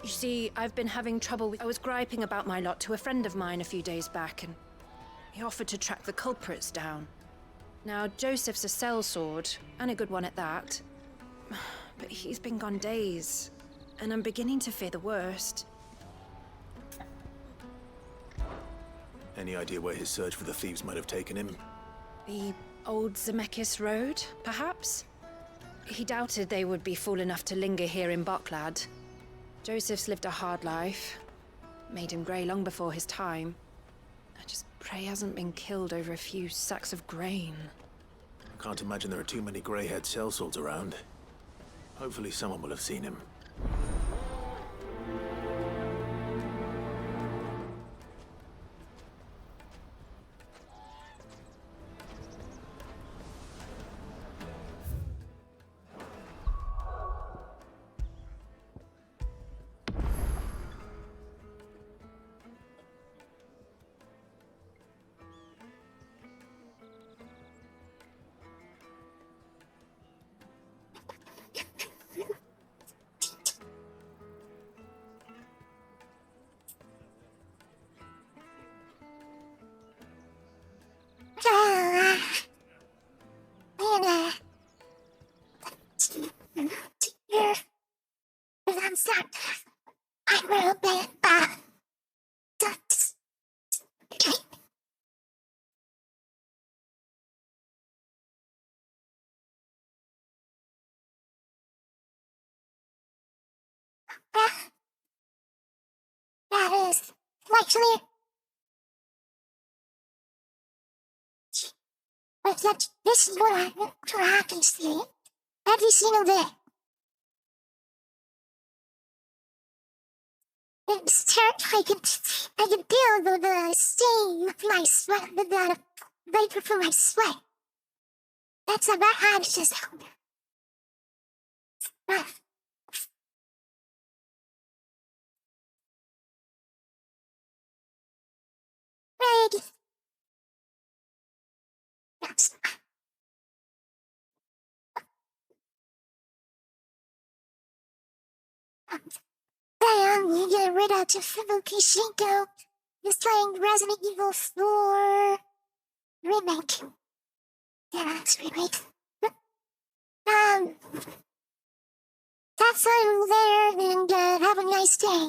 You see, I've been having trouble with... I was griping about my lot to a friend of mine a few days back, and he offered to track the culprits down. Now, Joseph's a sellsword, and a good one at that. But he's been gone days, and I'm beginning to fear the worst. Any idea where his search for the thieves might have taken him? The old Zemeckis Road, perhaps? He doubted they would be fool enough to linger here in Boklad. Joseph's lived a hard life. Made him grey long before his time. I just pray he hasn't been killed over a few sacks of grain. I can't imagine there are too many grey-haired sellswords around. Hopefully someone will have seen him. I will be back. That is actually this is what I can see every single day. It's I can feel the stain of my sweat, the vapor from my sweat. That's about how it's just. Ready. Yes. You get rid of Triple Kishinko. He's playing Resident Evil 4 remake. Yeah, it's remake. That's all there, and have a nice day.